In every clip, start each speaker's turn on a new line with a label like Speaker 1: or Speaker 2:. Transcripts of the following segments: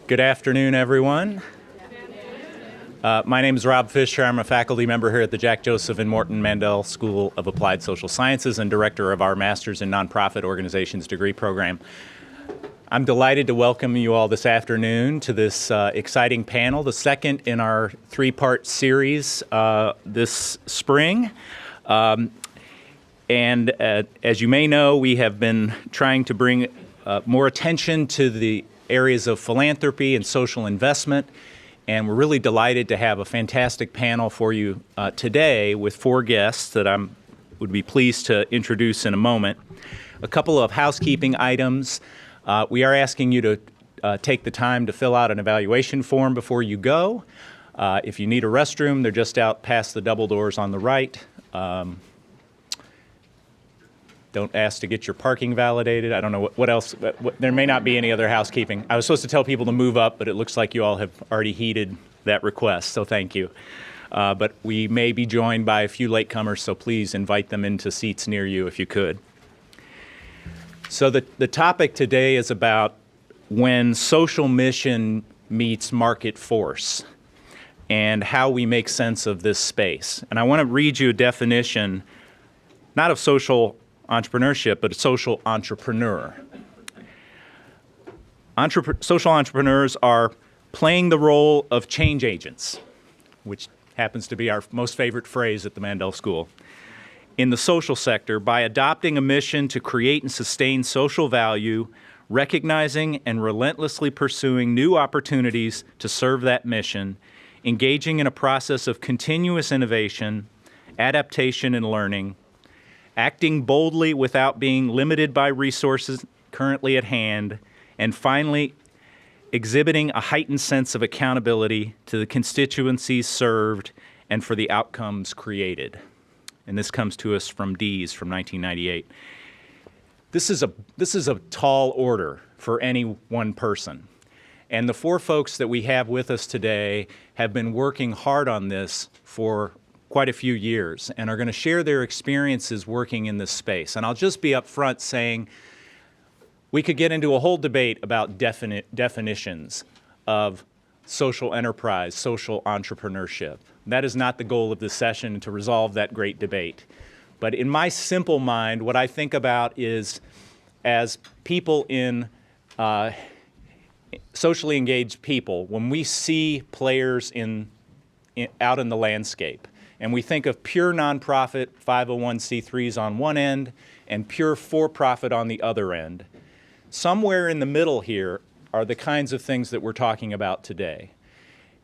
Speaker 1: Good afternoon, everyone. My name is Rob Fisher. I'm a faculty member here at the Jack Joseph and Morton Mandel School of Applied Social Sciences and director of our Master's in Nonprofit Organizations degree program. I'm delighted to welcome you all this afternoon to this exciting panel, the second in our three-part series this spring. And as you may know, we have been trying to bring more attention to the areas of philanthropy and social investment, and we're really delighted to have a fantastic panel for you today with four guests that I would be pleased to introduce in a moment. A couple of housekeeping items. We are asking you to take the time to fill out an evaluation form before you go. If you need a restroom, they're just out past the double doors on the right. Don't ask to get your parking validated. I don't know what else. There may not be any other housekeeping. I was supposed to tell people to move up, but it looks like you all have already heeded that request, so thank you. But we may be joined by a few latecomers, so please invite them into seats near you if you could. So the topic today is about when social mission meets market force and how we make sense of this space. And I want to read you a definition, not of social entrepreneurship, but a social entrepreneur. Social entrepreneurs are playing the role of change agents, which happens to be our most favorite phrase at the Mandel School, in the social sector by adopting a mission to create and sustain social value, recognizing and relentlessly pursuing new opportunities to serve that mission, engaging in a process of continuous innovation, adaptation, and learning, acting boldly without being limited by resources currently at hand, and finally, exhibiting a heightened sense of accountability to the constituencies served and for the outcomes created. And this comes to us from Dees from 1998. This is a tall order for any one person. And the four folks that we have with us today have been working hard on this for quite a few years and are going to share their experiences working in this space. And I'll just be up front saying we could get into a whole debate about definitions of social enterprise, social entrepreneurship. That is not the goal of this session, to resolve that great debate. But in my simple mind, what I think about is, as people in socially engaged people, when we see players out in the landscape, and we think of pure nonprofit 501c3s on one end and pure for-profit on the other end, somewhere in the middle here are the kinds of things that we're talking about today.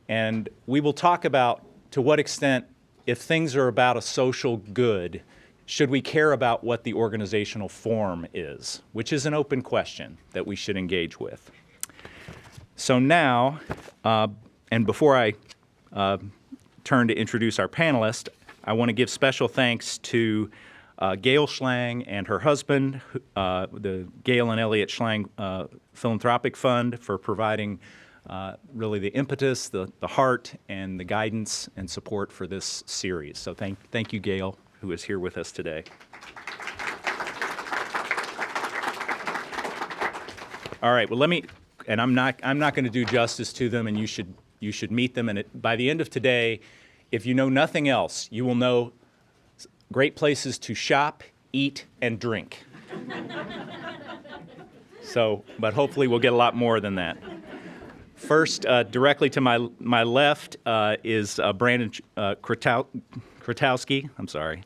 Speaker 1: And we will talk about to what extent, if things are about a social good, should we care about what the organizational form is, which is an open question that we should engage with. So now, and before I turn to introduce our panelists, I want to give special thanks to Gail Schlang and her husband, the Gail and Elliot Schlang Philanthropic Fund, for providing really the impetus, the heart, and the guidance and support for this series. So thank you, Gail, who is here with us today. All right, well, and I'm not going to do justice to them, and you should meet them. And by the end of today, if you know nothing else, you will know great places to shop, eat, and drink. But hopefully we'll get a lot more than that. First, directly to my left is Brandon Chrostowski. I'm sorry.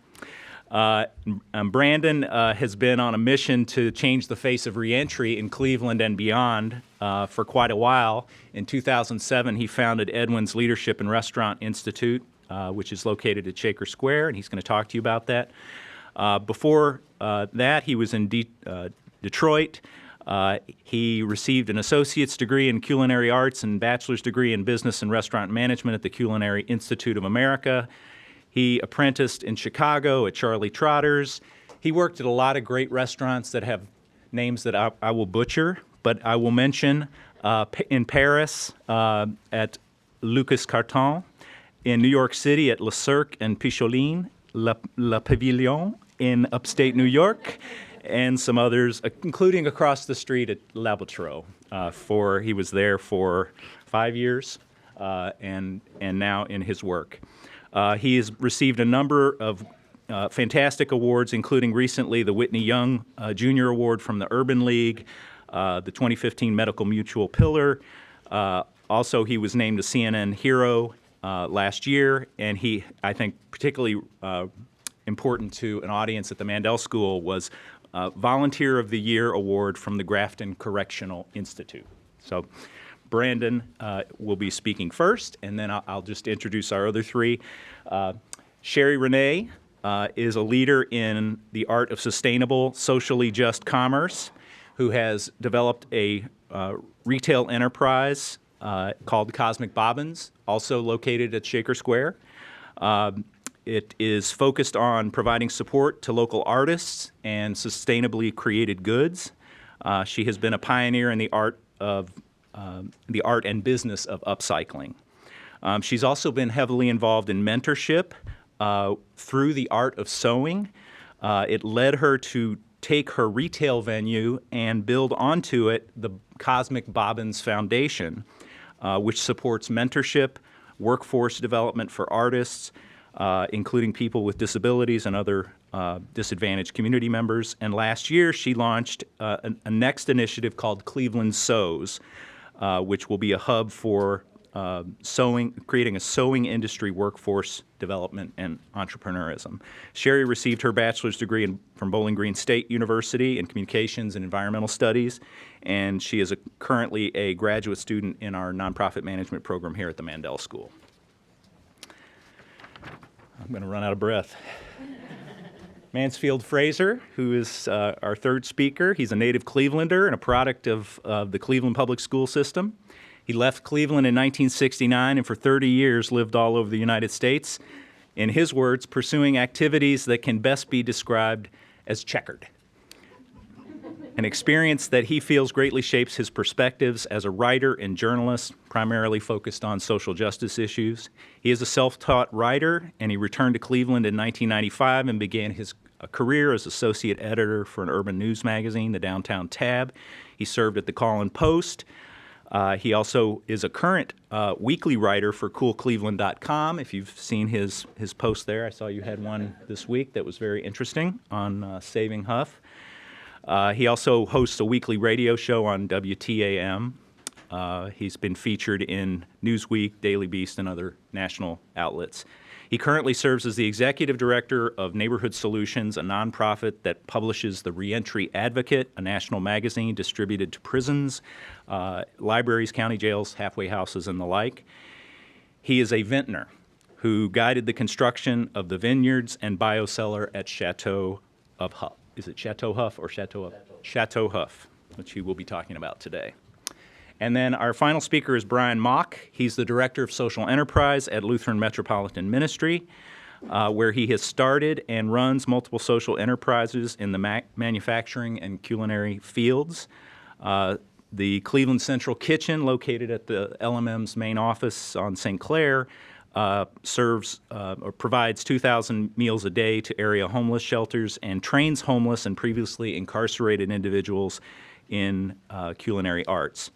Speaker 1: Brandon has been on a mission to change the face of reentry in Cleveland and beyond for quite a while. In 2007, he founded Edwins Leadership and Restaurant Institute, which is located at Shaker Square, and he's going to talk to you about that. Before that, he was in Detroit. He received an associate's degree in culinary arts and bachelor's degree in business and restaurant management at the Culinary Institute of America. He apprenticed in Chicago at Charlie Trotter's. He worked at a lot of great restaurants that have names that I will butcher, but I will mention in Paris at Lucas Carton, in New York City at Le Cirque and Picholine, La Pavilion in upstate New York, and some others, including across the street at La Boutroux. he was there for 5 years and now in his work. He has received a number of fantastic awards, including recently the Whitney Young Junior Award from the Urban League, the 2015 Medical Mutual Pillar. Also, he was named a CNN Hero last year, and he, I think, particularly important to an audience at the Mandel School was Volunteer of the Year Award from the Grafton Correctional Institute. So Brandon will be speaking first, and then I'll just introduce our other three. Sharie Renee is a leader in the art of sustainable, socially just commerce, who has developed a retail enterprise called Cosmic Bobbins, also located at Shaker Square. It is focused on providing support to local artists and sustainably created goods. She has been a pioneer in the art and business of upcycling. She's also been heavily involved in mentorship through the art of sewing. It led her to take her retail venue and build onto it the Cosmic Bobbins Foundation, which supports mentorship, workforce development for artists, including people with disabilities and other disadvantaged community members. And last year, she launched a next initiative called Cleveland Sews, which will be a hub for creating a sewing industry workforce development and entrepreneurism. Sharie received her bachelor's degree from Bowling Green State University in Communications and Environmental Studies, and she is currently a graduate student in our nonprofit management program here at the Mandel School. I'm going to run out of breath. Mansfield Fraser, who is our third speaker. He's a native Clevelander and a product of the Cleveland Public School System. He left Cleveland in 1969 and for 30 years lived all over the United States, in his words, pursuing activities that can best be described as checkered. An experience that he feels greatly shapes his perspectives as a writer and journalist, primarily focused on social justice issues. He is a self-taught writer, and he returned to Cleveland in 1995 and began his career as associate editor for an urban news magazine, the Downtown Tab. He served at the Call-and-Post. He also is a current weekly writer for CoolCleveland.com. If you've seen his post there, I saw you had one this week that was very interesting on saving Huff. He also hosts a weekly radio show on WTAM. He's been featured in Newsweek, Daily Beast, and other national outlets. He currently serves as the executive director of Neighborhood Solutions, a nonprofit that publishes the Reentry Advocate, a national magazine distributed to prisons, libraries, county jails, halfway houses, and the like. He is a vintner who guided the construction of the vineyards and biocellar at Chateau of Huff. Is it Chateau Huff or Chateau Huff? Chateau Huff, which he will be talking about today. And then our final speaker is Bryan Mauk. He's the Director of Social Enterprise at Lutheran Metropolitan Ministry, where he has started and runs multiple social enterprises in the manufacturing and culinary fields. The Cleveland Central Kitchen, located at the LMM's main office on St. Clair, serves or provides 2,000 meals a day to area homeless shelters and trains homeless and previously incarcerated individuals in culinary arts.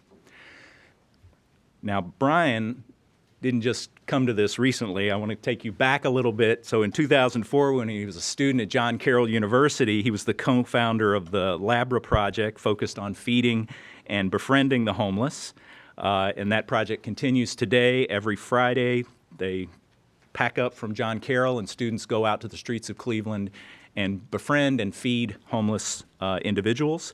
Speaker 1: Now, Bryan didn't just come to this recently. I want to take you back a little bit. So in 2004, when he was a student at John Carroll University, he was the co-founder of the Labra Project, focused on feeding and befriending the homeless. And that project continues today. Every Friday, they pack up from John Carroll, and students go out to the streets of Cleveland and befriend and feed homeless individuals.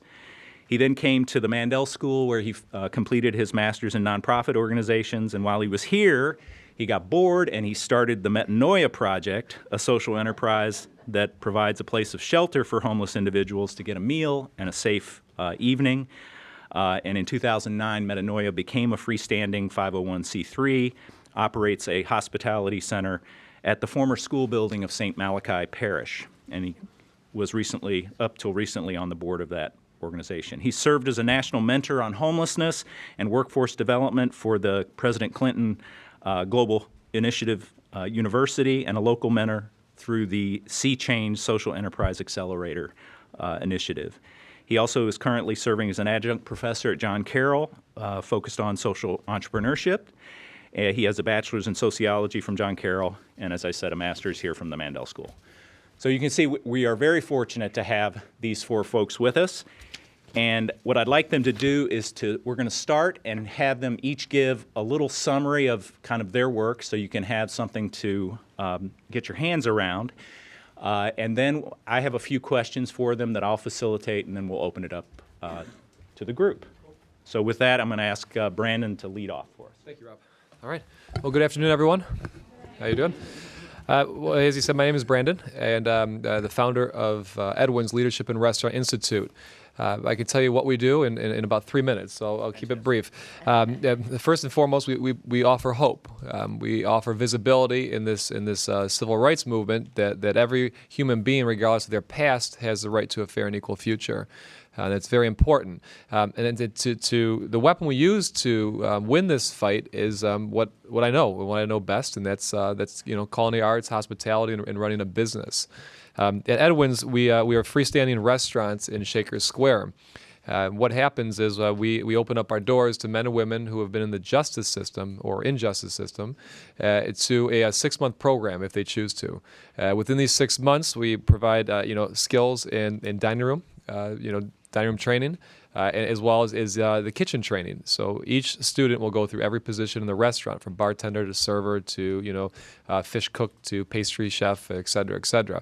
Speaker 1: He then came to the Mandel School, where he completed his master's in nonprofit organizations. And while he was here, he got bored and he started the Metanoia Project, a social enterprise that provides a place of shelter for homeless individuals to get a meal and a safe evening. And in 2009, Metanoia became a freestanding 501c3, operates a hospitality center at the former school building of St. Malachi Parish. And he was recently, up till recently, on the board of that organization. He served as a national mentor on homelessness and workforce development for the President Clinton Global Initiative University, and a local mentor through the Sea Change Social Enterprise Accelerator initiative. He also is currently serving as an adjunct professor at John Carroll, focused on social entrepreneurship. He has a bachelor's in sociology from John Carroll, and as I said, a master's here from the Mandel School. So you can see we are very fortunate to have these 4 folks with us. And what I'd like them to do is we're going to start and have them each give a little summary of kind of their work so you can have something to get your hands around. And then I have a few questions for them that I'll facilitate, and then we'll open it up to the group. So with that, I'm going to ask Brandon to lead off for us.
Speaker 2: Thank you, Rob. All right. Well, good afternoon, everyone. How you doing? Well, as you said, my name is Brandon, and I'm the founder of Edwins Leadership and Restaurant Institute. I can tell you what we do in about 3 minutes, so I'll keep it brief. First and foremost, we offer hope. We offer visibility in this civil rights movement that every human being, regardless of their past, has the right to a fair and equal future. That's very important. And then the weapon we use to win this fight is what I know best, and that's culinary arts, hospitality, and running a business. At Edwins, we are freestanding restaurants in Shaker Square. What happens is we open up our doors to men and women who have been in the justice system or injustice system to a 6-month program if they choose to. Within these 6 months, we provide skills in dining room, dining room training, as well as the kitchen training. So each student will go through every position in the restaurant, from bartender to server to fish cook to pastry chef, et cetera, et cetera.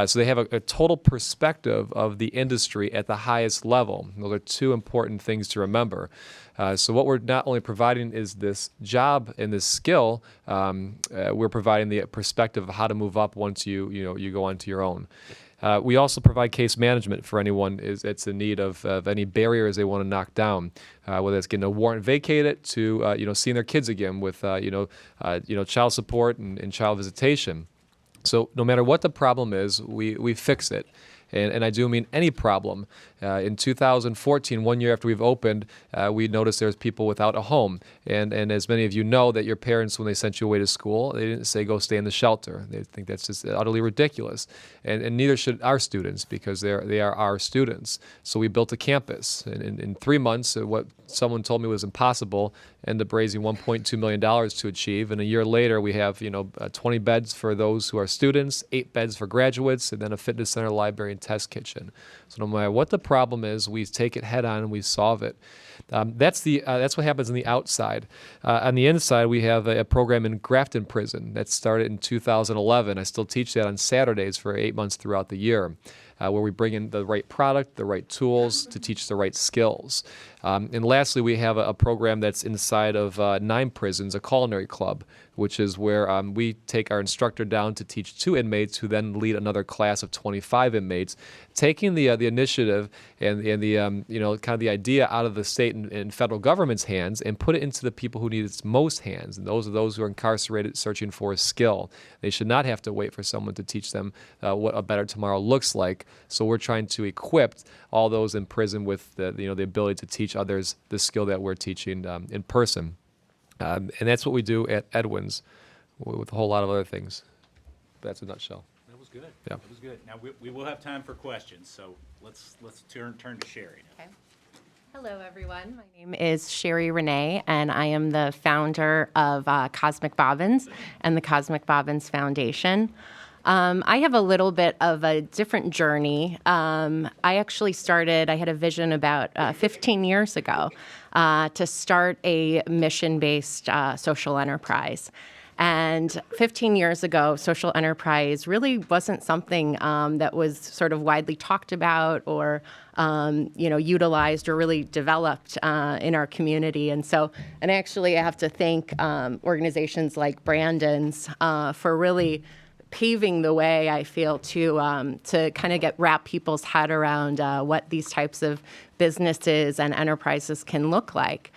Speaker 2: So they have a total perspective of the industry at the highest level. Those are 2 important things to remember. So what we're not only providing is this job and this skill, we're providing the perspective of how to move up once you go onto your own. We also provide case management for anyone that's in need of any barriers they want to knock down, whether it's getting a warrant vacated to seeing their kids again with child support and child visitation. So no matter what the problem is, we fix it. And I do mean any problem. In 2014, 1 year after we've opened, we noticed there's people without a home. And as many of you know, that your parents, when they sent you away to school, they didn't say go stay in the shelter. They think that's just utterly ridiculous. And neither should our students, because they are our students. So we built a campus. And in 3 months, what someone told me was impossible, ended up raising $1.2 million to achieve. And a year later, we have 20 beds for those who are students, 8 beds for graduates, and then a fitness center, library, and test kitchen. So no matter what the problem is, we take it head on and we solve it. That's what happens on the outside. On the inside, we have a program in Grafton Prison that started in 2011. I still teach that on Saturdays for 8 months throughout the year. Where we bring in the right product, the right tools to teach the right skills. And lastly, we have a program that's inside of 9 prisons, a culinary club, which is where we take our instructor down to teach 2 inmates who then lead another class of 25 inmates, taking the initiative and the kind of the idea out of the state and federal government's hands and put it into the people who need its most hands, and those are those who are incarcerated searching for a skill. They should not have to wait for someone to teach them what a better tomorrow looks like. So we're trying to equip all those in prison with the ability to teach others the skill that we're teaching in person. And that's what we do at Edwins with a whole lot of other things. That's a nutshell.
Speaker 1: That was good.
Speaker 2: Yeah.
Speaker 1: That was good. Now we will have time for questions, so let's turn to Sharie now.
Speaker 3: Okay. Hello, everyone. My name is Sharie Renee, and I am the founder of Cosmic Bobbins and the Cosmic Bobbins Foundation. I have a little bit of a different journey. I had a vision about 15 years ago to start a mission-based social enterprise. And 15 years ago, social enterprise really wasn't something that was sort of widely talked about or utilized or really developed in our community. And actually I have to thank organizations like Brandon's for really paving the way, I feel, to kind of wrap people's head around what these types of businesses and enterprises can look like.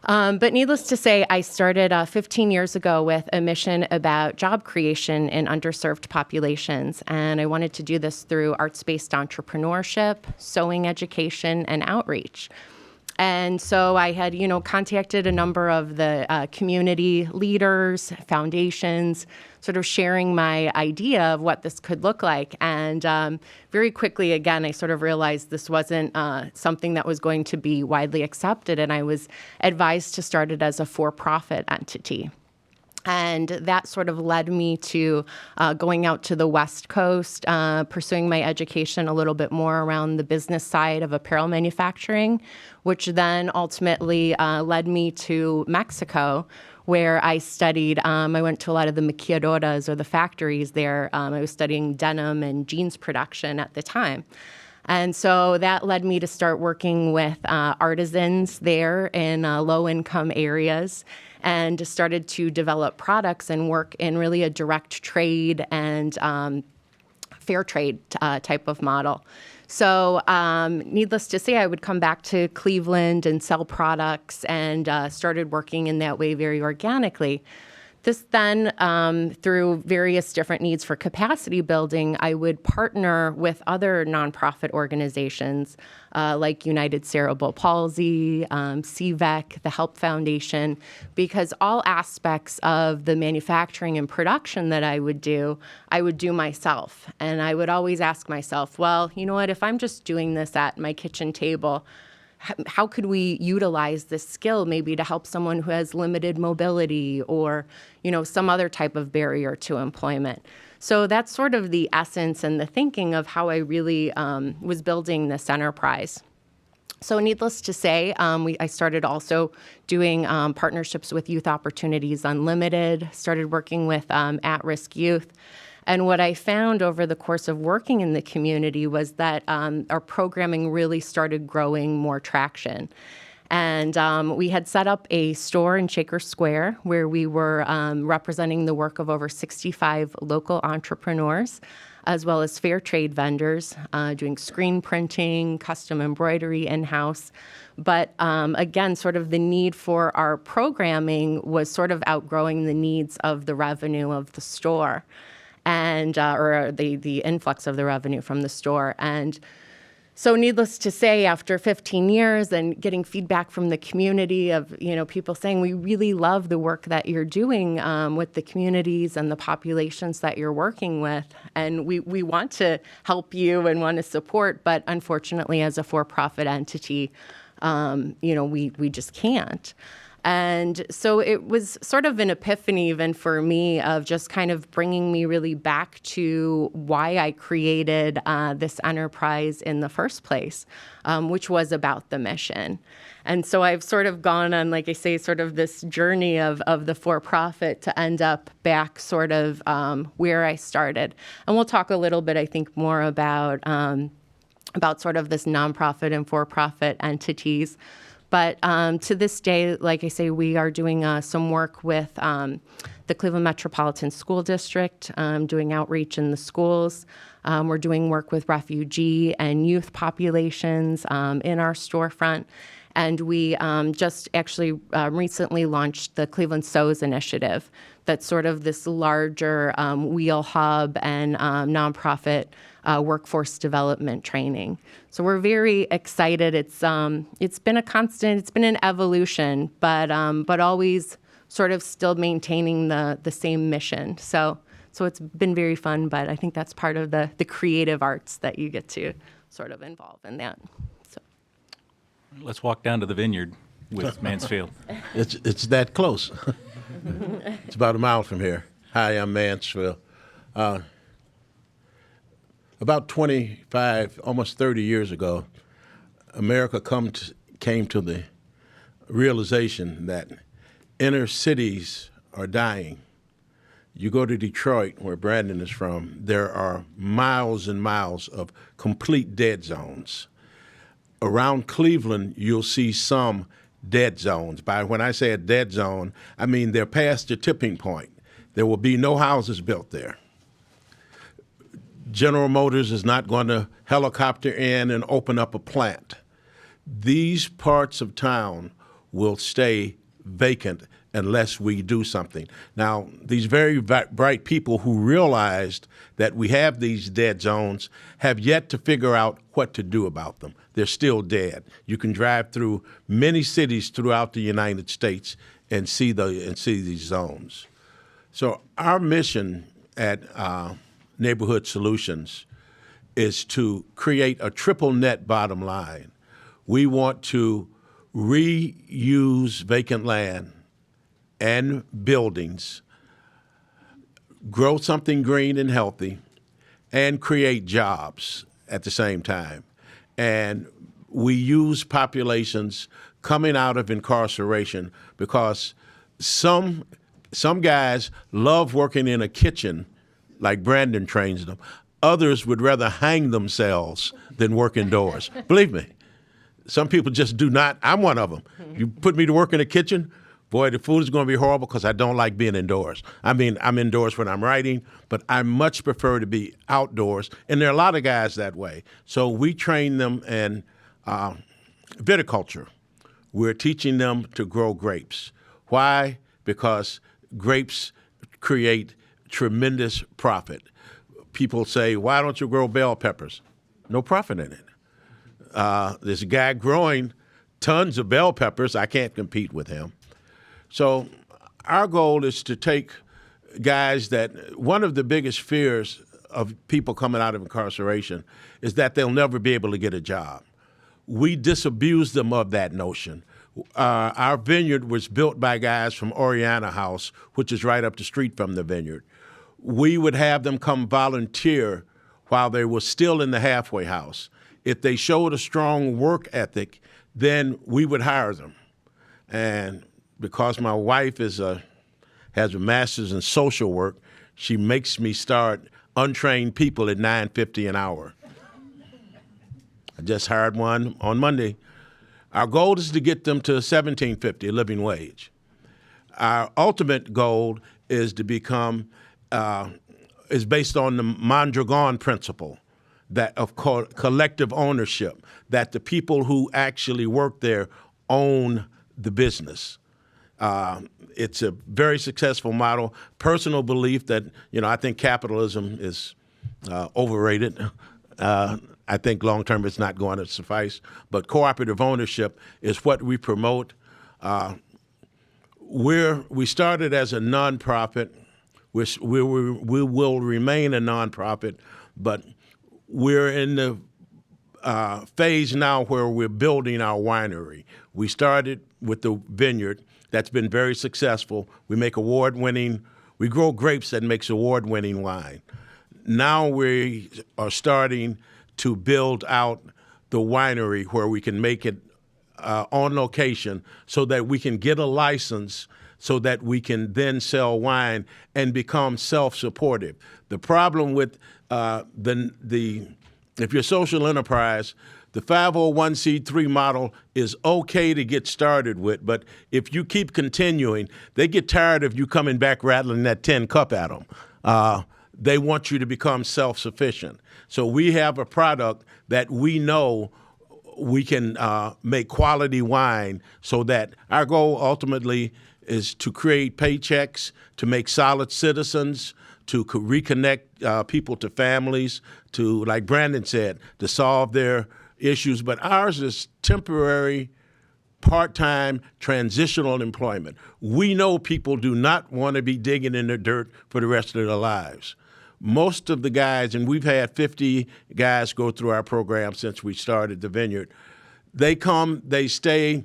Speaker 3: But needless to say, I started 15 years ago with a mission about job creation in underserved populations. And I wanted to do this through arts-based entrepreneurship, sewing education, and outreach. And so I had, contacted a number of the community leaders, foundations, sort of sharing my idea of what this could look like. And very quickly, again, I sort of realized this wasn't something that was going to be widely accepted. And I was advised to start it as a for-profit entity. And that sort of led me to going out to the West Coast, pursuing my education a little bit more around the business side of apparel manufacturing, which then ultimately led me to Mexico, where I studied. I went to a lot of the maquiladoras, or the factories there. I was studying denim and jeans production at the time. And so that led me to start working with artisans there in low-income areas, and started to develop products and work in really a direct trade and fair trade type of model. So needless to say, I would come back to Cleveland and sell products, and started working in that way very organically. This then, through various different needs for capacity building, I would partner with other nonprofit organizations like United Cerebral Palsy, CVEC, the Help Foundation, because all aspects of the manufacturing and production that I would do myself. And I would always ask myself, well, you know what, if I'm just doing this at my kitchen table, how could we utilize this skill maybe to help someone who has limited mobility or, some other type of barrier to employment? So that's sort of the essence and the thinking of how I really was building this enterprise. So needless to say, I started also doing partnerships with Youth Opportunities Unlimited, started working with at-risk youth. And what I found over the course of working in the community was that our programming really started growing more traction. And we had set up a store in Shaker Square where we were representing the work of over 65 local entrepreneurs, as well as fair trade vendors, doing screen printing, custom embroidery in-house. But again, sort of the need for our programming was sort of outgrowing the needs of the revenue of the store, and or the influx of the revenue from the store. And so needless to say, after 15 years and getting feedback from the community of, people saying, we really love the work that you're doing with the communities and the populations that you're working with, and we want to help you and want to support, but unfortunately, as a for-profit entity, we just can't. And so it was sort of an epiphany even for me of just kind of bringing me really back to why I created this enterprise in the first place, which was about the mission. And so I've sort of gone on, like I say, sort of this journey of the for-profit to end up back sort of where I started. And we'll talk a little bit, I think, more about sort of this nonprofit and for-profit entities. But to this day, like I say, we are doing some work with the Cleveland Metropolitan School District, doing outreach in the schools. We're doing work with refugee and youth populations in our storefront. And we just actually recently launched the Cleveland Sews Initiative. That's sort of this larger wheel hub and nonprofit workforce development training. So we're very excited. It's been a constant, it's been an evolution, but always sort of still maintaining the same mission. So it's been very fun, but I think that's part of the creative arts that you get to sort of involve in that. So
Speaker 1: Let's walk down to the vineyard with Mansfield.
Speaker 4: It's that close. It's about a mile from here. Hi, I'm Mansfield. About 25, almost 30 years ago, America came to the realization that inner cities are dying. You go to Detroit, where Brandon is from, there are miles and miles of complete dead zones. Around Cleveland, you'll see some dead zones. When I say a dead zone, I mean they're past the tipping point. There will be no houses built there. General Motors is not going to helicopter in and open up a plant. These parts of town will stay vacant unless we do something. Now, these very bright people who realized that we have these dead zones have yet to figure out what to do about them. They're still dead. You can drive through many cities throughout the United States and see these zones. So our mission at Neighborhood Solutions is to create a triple net bottom line. We want to reuse vacant land and buildings, grow something green and healthy, and create jobs at the same time. And we use populations coming out of incarceration because some guys love working in a kitchen like Brandon trains them. Others would rather hang themselves than work indoors. Believe me, some people just do not. I'm one of them. You put me to work in a kitchen, boy, the food is going to be horrible because I don't like being indoors. I mean, I'm indoors when I'm writing, but I much prefer to be outdoors. And there are a lot of guys that way. So we train them in viticulture. We're teaching them to grow grapes. Why? Because grapes create tremendous profit. People say, why don't you grow bell peppers? No profit in it. There's a guy growing tons of bell peppers. I can't compete with him. So our goal is to take guys that one of the biggest fears of people coming out of incarceration is that they'll never be able to get a job. We disabuse them of that notion. Our vineyard was built by guys from Oriana House, which is right up the street from the vineyard. We would have them come volunteer while they were still in the halfway house. If they showed a strong work ethic, then we would hire them. And because my wife has a master's in social work, she makes me start untrained people at $9.50 an hour. I just hired one on Monday. Our goal is to get them to $17.50, a living wage. Our ultimate goal is to become, is based on the Mondragon principle that of collective ownership, that the people who actually work there own the business. It's a very successful model. Personal belief that, I think capitalism is overrated. I think long-term it's not going to suffice. But cooperative ownership is what we promote. We started as a nonprofit. We will remain a nonprofit, but we're in the phase now where we're building our winery. We started with the vineyard. That's been very successful. We grow grapes that makes award-winning wine. Now we are starting to build out the winery where we can make it on location so that we can get a license so that we can then sell wine and become self-supportive. The problem with if you're a social enterprise, the 501c3 model is okay to get started with, but if you keep continuing, they get tired of you coming back rattling that tin cup at them. They want you to become self-sufficient. So we have a product that we know we can make quality wine so that our goal ultimately is to create paychecks, to make solid citizens, to reconnect people to families, to, like Brandon said, to solve their issues. But ours is temporary, part-time, transitional employment. We know people do not want to be digging in the dirt for the rest of their lives. Most of the guys, and we've had 50 guys go through our program since we started the vineyard, they come, they stay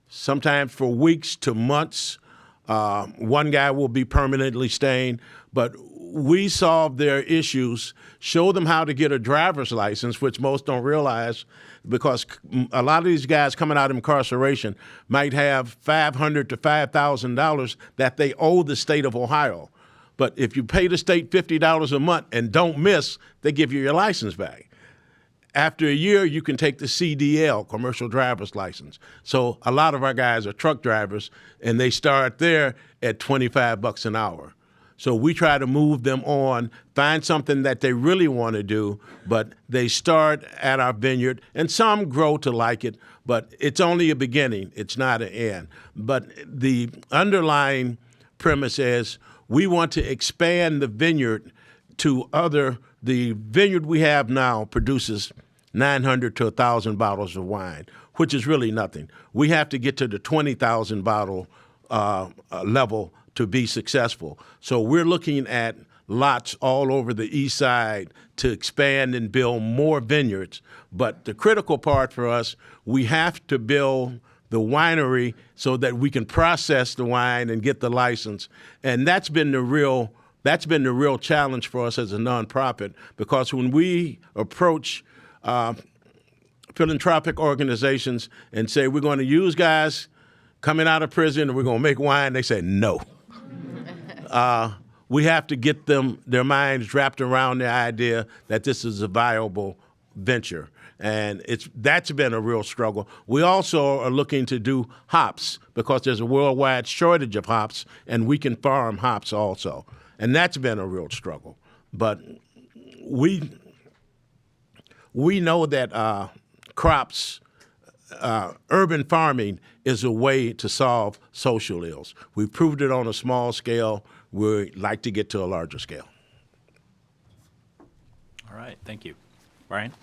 Speaker 4: sometimes for weeks to months. One guy will be permanently staying, but we solve their issues, show them how to get a driver's license, which most don't realize, because a lot of these guys coming out of incarceration might have $500 to $5,000 that they owe the state of Ohio. But if you pay the state $50 a month and don't miss, they give you your license back. After a year, you can take the CDL, commercial driver's license. So a lot of our guys are truck drivers, and they start there at $25 an hour. So we try to move them on, find something that they really want to do, but they start at our vineyard, and some grow to like it, but it's only a beginning. It's not an end. But the underlying premise is we want to expand the vineyard to the vineyard we have now produces 900 to 1,000 bottles of wine, which is really nothing. We have to get to the 20,000 bottle level to be successful. So we're looking at lots all over the east side to expand and build more vineyards. But the critical part for us, we have to build the winery so that we can process the wine and get the license. And that's been the real challenge for us as a nonprofit, because when we approach philanthropic organizations and say we're going to use guys coming out of prison and we're going to make wine, they say no. We have to get their minds wrapped around the idea that this is a viable venture. And that's been a real struggle. We also are looking to do hops because there's a worldwide shortage of hops, and we can farm hops also. And that's been a real struggle. But we know that crops, urban farming is a way to solve social ills. We've proved it on a small scale. We'd like to get to a larger scale.
Speaker 1: All right, thank you. Bryan?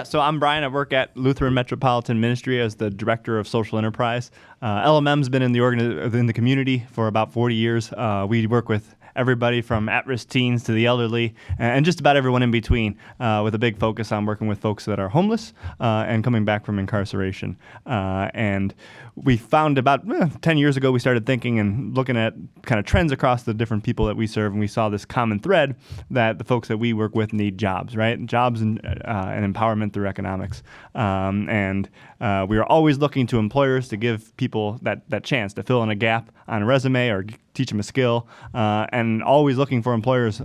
Speaker 5: So I'm Bryan. I work at Lutheran Metropolitan Ministry as the Director of Social Enterprise. LMM's been in the community for about 40 years. We work with everybody from at-risk teens to the elderly and just about everyone in between, with a big focus on working with folks that are homeless and coming back from incarceration. And we found about 10 years ago, we started thinking and looking at kind of trends across the different people that we serve, and we saw this common thread that the folks that we work with need jobs, right? Jobs and empowerment through economics. And we are always looking to employers to give people that chance to fill in a gap on a resume or teach them a skill, and always looking for employers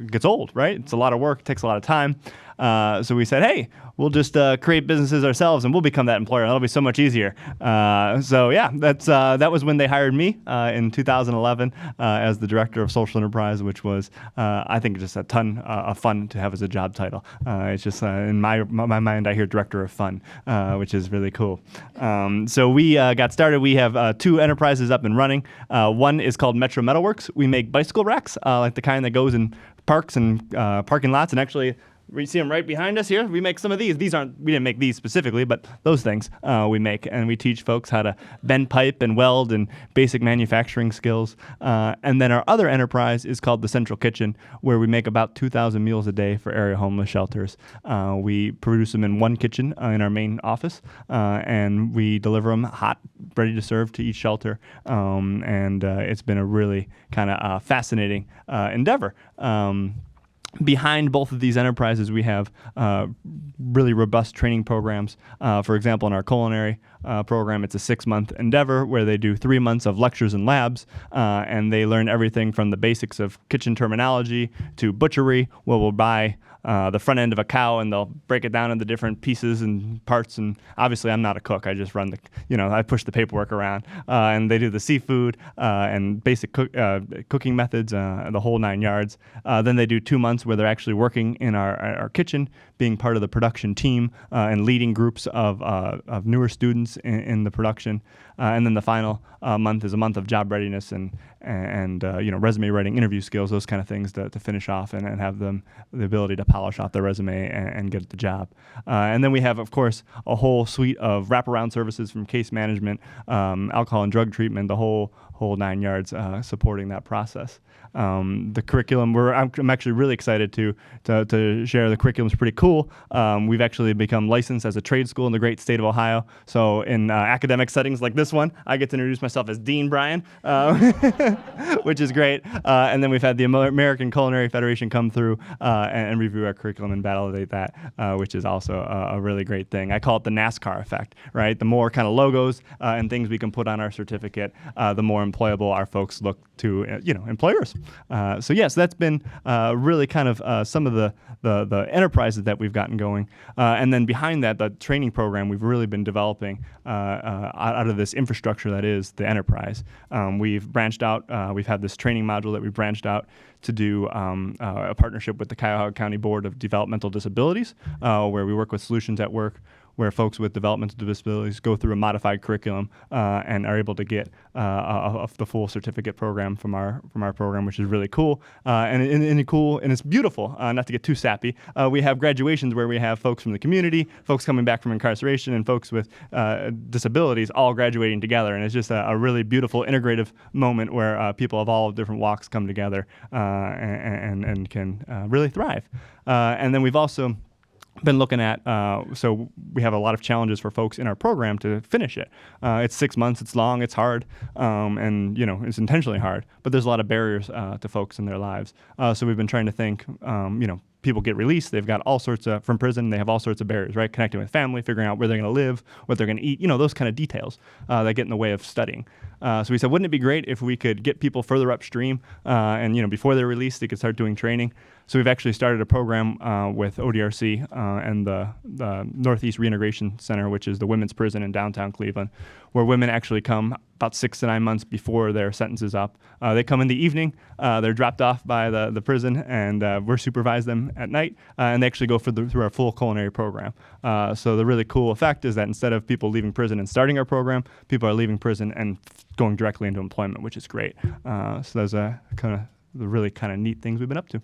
Speaker 5: gets old, right? It's a lot of work, takes a lot of time. So we said, hey, we'll just create businesses ourselves and we'll become that employer. That'll be so much easier. That was when they hired me in 2011 as the Director of Social Enterprise, which was, I think, just a ton of fun to have as a job title. It's just, in my mind, I hear Director of Fun, which is really cool. So we got started. We have 2 enterprises up and running. One is called Metro Metalworks. We make bicycle racks, like the kind that goes in parks and parking lots, and actually, we see them right behind us here. We make some of these. We didn't make these specifically, but those things we make. And we teach folks how to bend pipe and weld and basic manufacturing skills. And then our other enterprise is called the Central Kitchen, where we make about 2,000 meals a day for area homeless shelters. We produce them in one kitchen in our main office, and we deliver them hot, ready to serve to each shelter. And it's been a really kind of fascinating endeavor. Behind both of these enterprises, we have really robust training programs. For example, in our culinary program, it's a 6-month endeavor where they do 3 months of lectures and labs, and they learn everything from the basics of kitchen terminology to butchery, where we'll buy the front end of a cow and they'll break it down into different pieces and parts. And obviously, I'm not a cook. I just run I push the paperwork around. And they do the seafood and basic cooking methods, the whole 9 yards. Then they do 2 months where they're actually working in our kitchen, being part of the production team and leading groups of newer students in the production. And then the final month is a month of job readiness and resume writing, interview skills, those kind of things to finish off and have them the ability to polish off their resume and get the job. And then we have, of course, a whole suite of wraparound services from case management, alcohol and drug treatment, the whole 9 yards, supporting that process. The curriculum, I'm actually really excited to share. The curriculum is pretty cool. We've actually become licensed as a trade school in the great state of Ohio. So in academic settings like this one, I get to introduce myself as Dean Bryan, which is great. And then we've had the American Culinary Federation come through and review review our curriculum and validate that, which is also a really great thing. I call it the NASCAR effect, right? The more kind of logos and things we can put on our certificate, the more employable our folks look to, employers. So yes, that's been really kind of some of the enterprises that we've gotten going. And then behind that, the training program we've really been developing out of this infrastructure that is the enterprise. We've branched out. We've had this training module that we branched out to do a partnership with the Cuyahoga County Board of Developmental Disabilities, where we work with Solutions at Work, where folks with developmental disabilities go through a modified curriculum and are able to get the full certificate program from our program, which is really cool and it's beautiful. Not to get too sappy, we have graduations where we have folks from the community, folks coming back from incarceration, and folks with disabilities all graduating together, and it's just a really beautiful integrative moment where people of all different walks come together and can really thrive. And then we've also been looking at, so we have a lot of challenges for folks in our program to finish it. It's 6 months, it's long, it's hard, and it's intentionally hard, but there's a lot of barriers to folks in their lives. So we've been trying to think, people get released, they've got all sorts of, from prison, they have all sorts of barriers, right? Connecting with family, figuring out where they're gonna live, what they're gonna eat, those kind of details that get in the way of studying. So we said, wouldn't it be great if we could get people further upstream and before they're released, they could start doing training. So we've actually started a program with ODRC and the Northeast Reintegration Center, which is the women's prison in downtown Cleveland, where women actually come about 6 to 9 months before their sentence is up. They come in the evening, they're dropped off by the prison, and we're supervise them at night, and they actually go through our full culinary program. So the really cool effect is that instead of people leaving prison and starting our program, people are leaving prison and going directly into employment, which is great. So those are kind of the really kind of neat things we've been up to.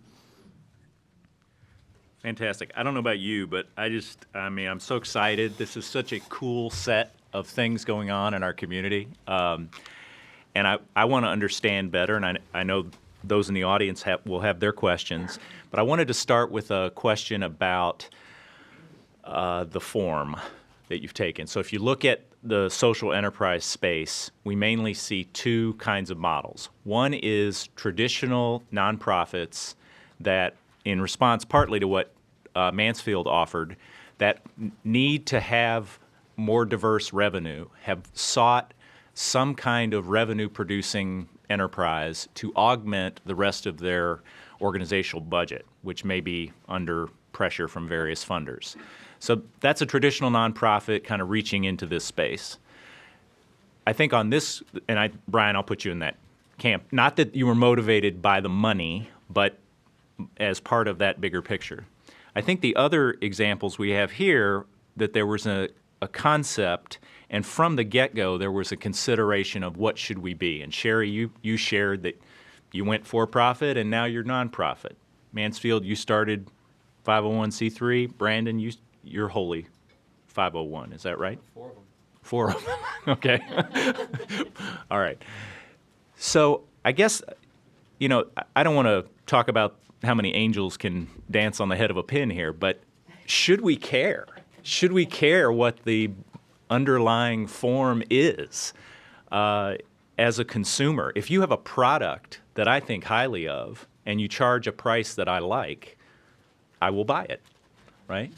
Speaker 1: Fantastic. I don't know about you, but I'm so excited. This is such a cool set of things going on in our community. And I want to understand better, and I know those in the audience will have their questions. But I wanted to start with a question about the form that you've taken. So if you look at the social enterprise space, we mainly see two kinds of models. One is traditional nonprofits that, in response partly to what Mansfield offered, that need to have more diverse revenue, have sought some kind of revenue-producing enterprise to augment the rest of their organizational budget, which may be under pressure from various funders. So that's a traditional nonprofit kind of reaching into this space. I think on this, and Bryan, I'll put you in that camp, not that you were motivated by the money, but as part of that bigger picture. I think the other examples we have here, that there was a concept, and from the get-go there was a consideration of what should we be. And Sharie, you shared that you went for-profit and now you're nonprofit. Mansfield, you started 501c3. Brandon, you're wholly 501. Is that right?
Speaker 2: 4 of them.
Speaker 1: 4 of them. Okay. All right. So I guess, I don't want to talk about how many angels can dance on the head of a pin here, but should we care? Should we care what the underlying form is as a consumer? If you have a product that I think highly of and you charge a price that I like, I will buy it, right?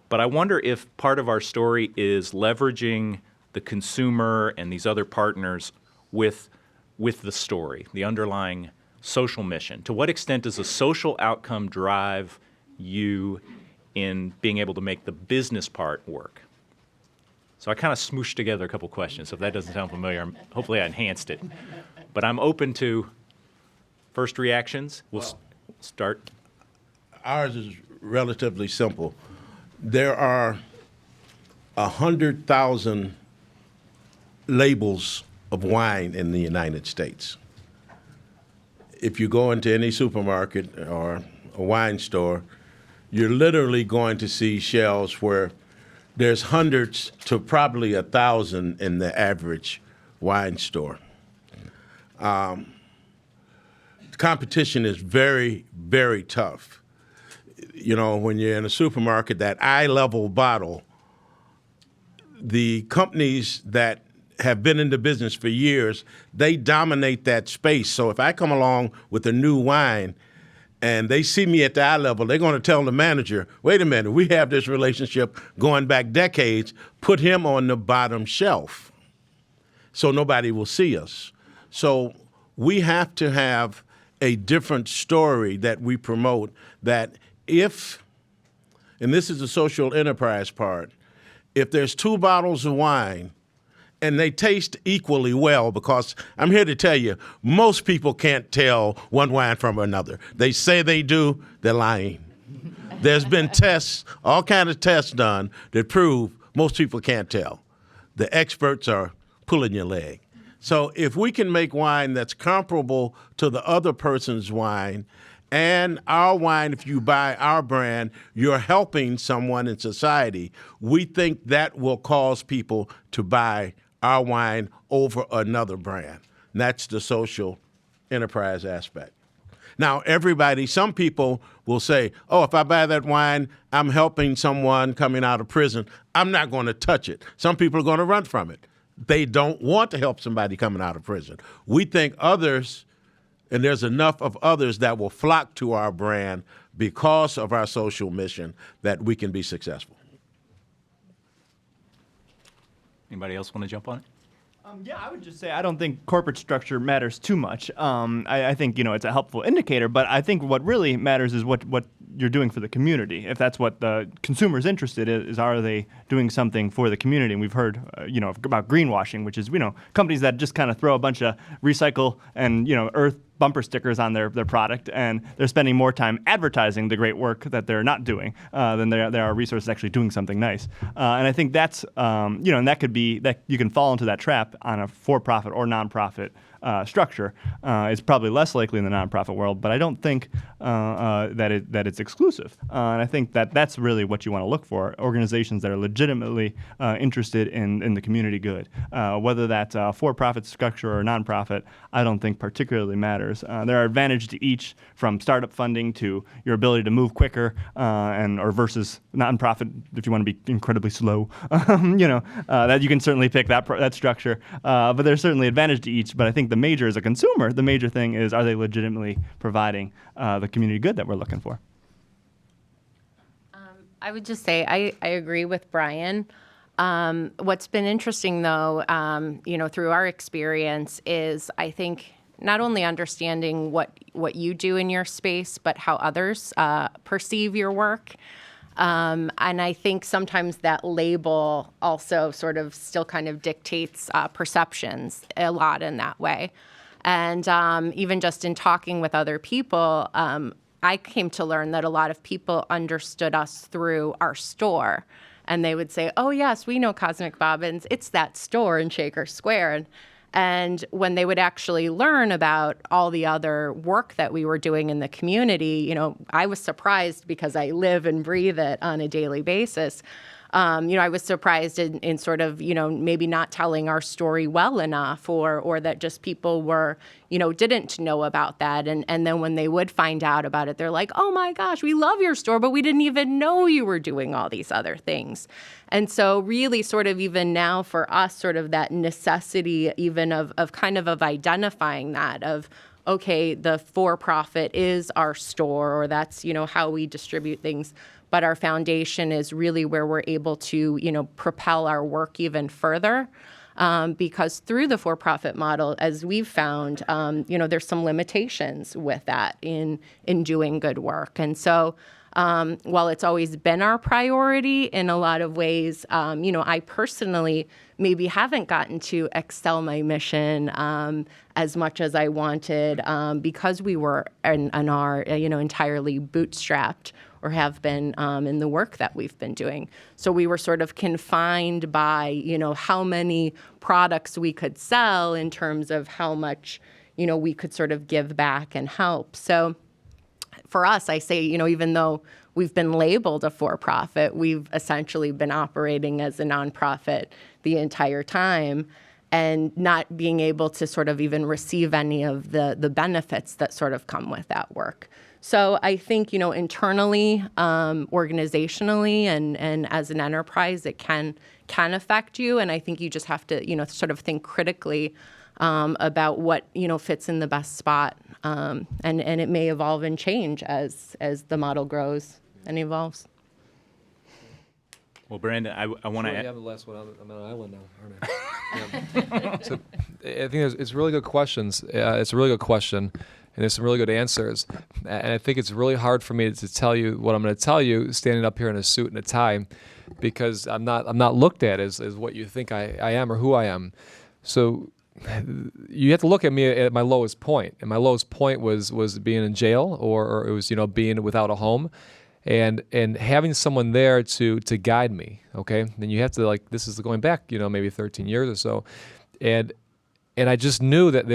Speaker 1: But I wonder if part of our story is leveraging the consumer and these other partners with the story, the underlying social mission. To what extent does a social outcome drive you in being able to make the business part work? So I kind of smooshed together a couple questions. So if that doesn't sound familiar, hopefully I enhanced it. But I'm open to first reactions. We'll start.
Speaker 4: Ours is relatively simple. There are 100,000 labels of wine in the United States. If you go into any supermarket or a wine store, you're literally going to see shelves where there's hundreds to probably 1,000 in the average wine store. The competition is very, very tough. When you're in a supermarket, that eye-level bottle, the companies that have been in the business for years, they dominate that space. So if I come along with a new wine, and they see me at the eye level, they're going to tell the manager, wait a minute, we have this relationship going back decades, put him on the bottom shelf so nobody will see us. So we have to have a different story that we promote, that if, and this is the social enterprise part, if there's 2 bottles of wine and they taste equally well, because I'm here to tell you, most people can't tell one wine from another. They say they do, they're lying. There's been tests, all kinds of tests done that prove most people can't tell. The experts are pulling your leg. So if we can make wine that's comparable to the other person's wine, and our wine, if you buy our brand, you're helping someone in society, we think that will cause people to buy our wine over another brand. And that's the social enterprise aspect. Now, some people will say, oh, if I buy that wine, I'm helping someone coming out of prison. I'm not going to touch it. Some people are going to run from it. They don't want to help somebody coming out of prison. We think others, and there's enough of others that will flock to our brand because of our social mission, that we can be successful.
Speaker 1: Anybody else want to jump on it?
Speaker 5: Yeah, I would just say I don't think corporate structure matters too much. I think it's a helpful indicator, but I think what really matters is what you're doing for the community. If that's what the consumer's interested in, is are they doing something for the community? And we've heard about greenwashing, which is companies that just kind of throw a bunch of recycle and earth bumper stickers on their product, and they're spending more time advertising the great work that they're not doing than there are resources actually doing something nice. And I think that's and that could be that you can fall into that trap on a for-profit or nonprofit structure. It's probably less likely in the nonprofit world, but I don't think that it's exclusive. And I think that's really what you want to look for: organizations that are legitimately interested in the community good. Whether that's a for-profit structure or a nonprofit, I don't think particularly matters. There are advantages to each, from startup funding to your ability to move quicker, or versus nonprofit if you want to be incredibly slow. That you can certainly pick that structure. But there's certainly advantage to each. But I think the major, as a consumer, the major thing is, are they legitimately providing the community good that we're looking for?
Speaker 3: I would just say I agree with Bryan. What's been interesting, though, through our experience is, I think, not only understanding what you do in your space, but how others perceive your work. And I think sometimes that label also sort of still kind of dictates perceptions a lot in that way. And even just in talking with other people, I came to learn that a lot of people understood us through our store. And they would say, oh, yes, we know Cosmic Bobbins. It's that store in Shaker Square. And when they would actually learn about all the other work that we were doing in the community, I was surprised, because I live and breathe it on a daily basis. I was surprised in sort of, maybe not telling our story well enough, or that just people were, didn't know about that. And then when they would find out about it, they're like, oh my gosh, we love your store, but we didn't even know you were doing all these other things. And so really sort of even now for us, sort of that necessity even of identifying that, of, okay, the for-profit is our store, or that's, how we distribute things. But our foundation is really where we're able to, propel our work even further. Because through the for-profit model, as we've found, there's some limitations with that in doing good work. And so while it's always been our priority in a lot of ways, I personally maybe haven't gotten to excel my mission as much as I wanted, because we were and are, entirely bootstrapped, or have been in the work that we've been doing. So we were sort of confined by, how many products we could sell in terms of how much, we could sort of give back and help. So for us, I say, even though we've been labeled a for-profit, we've essentially been operating as a nonprofit the entire time, and not being able to sort of even receive any of the benefits that sort of come with that work. So I think, internally, organizationally, and as an enterprise, it can affect you. And I think you just have to, sort of think critically about what fits in the best spot, and it may evolve and change as the model grows and evolves.
Speaker 1: Well, Brandon, I want to
Speaker 2: I'm the last one. I'm on an island now, aren't I? So I think it's really good questions. It's a really good question, and there's some really good answers. And I think it's really hard for me to tell you what I'm going to tell you standing up here in a suit and a tie, because I'm not looked at as what you think I am or who I am. So you have to look at me at my lowest point, and my lowest point was being in jail, or it was being without a home. And having someone there to guide me, okay? Then you have to, this is going back, maybe 13 years or so. And I just knew that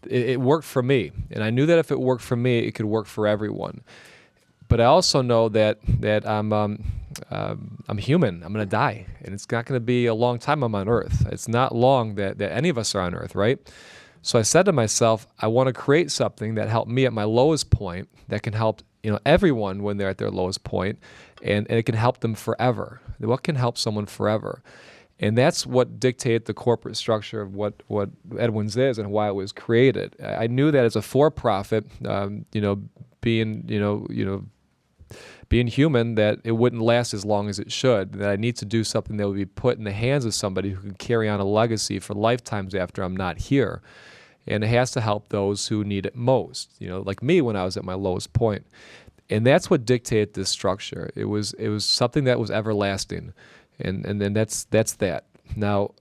Speaker 2: it worked for me. And I knew that if it worked for me, it could work for everyone. But I also know that I'm human. I'm going to die. And it's not going to be a long time I'm on earth. It's not long that any of us are on earth, right? So I said to myself, I want to create something that helped me at my lowest point, that can help everyone when they're at their lowest point, and it can help them forever. What can help someone forever? And that's what dictated the corporate structure of what Edwins is and why it was created. I knew that as a for-profit, being human, that it wouldn't last as long as it should, that I need to do something that would be put in the hands of somebody who can carry on a legacy for lifetimes after I'm not here. And it has to help those who need it most, like me when I was at my lowest point. And that's what dictated this structure. It was something that was everlasting. And then that's that. Now,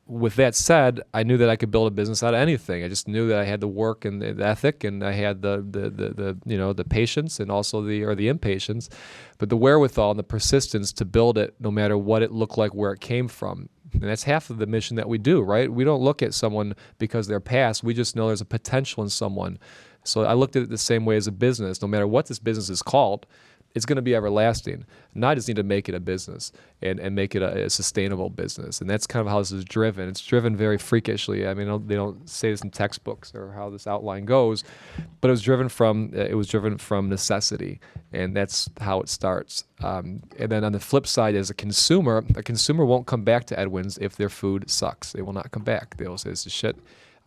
Speaker 2: with that said, I knew that I could build a business out of anything. I just knew that I had the work and the ethic, and I had the patience and also the impatience, but the wherewithal and the persistence to build it no matter what it looked like, where it came from. And that's half of the mission that we do, right? We don't look at someone because they're past. We just know there's a potential in someone. So I looked at it the same way as a business. No matter what this business is called, it's going to be everlasting. Now I just need to make it a business and make it a sustainable business. And that's kind of how this is driven. It's driven very freakishly. I mean, they don't say this in textbooks or how this outline goes, but it was driven from necessity, and that's how it starts. And then on the flip side, as a consumer won't come back to Edwins if their food sucks. They will not come back. They will say, this is shit.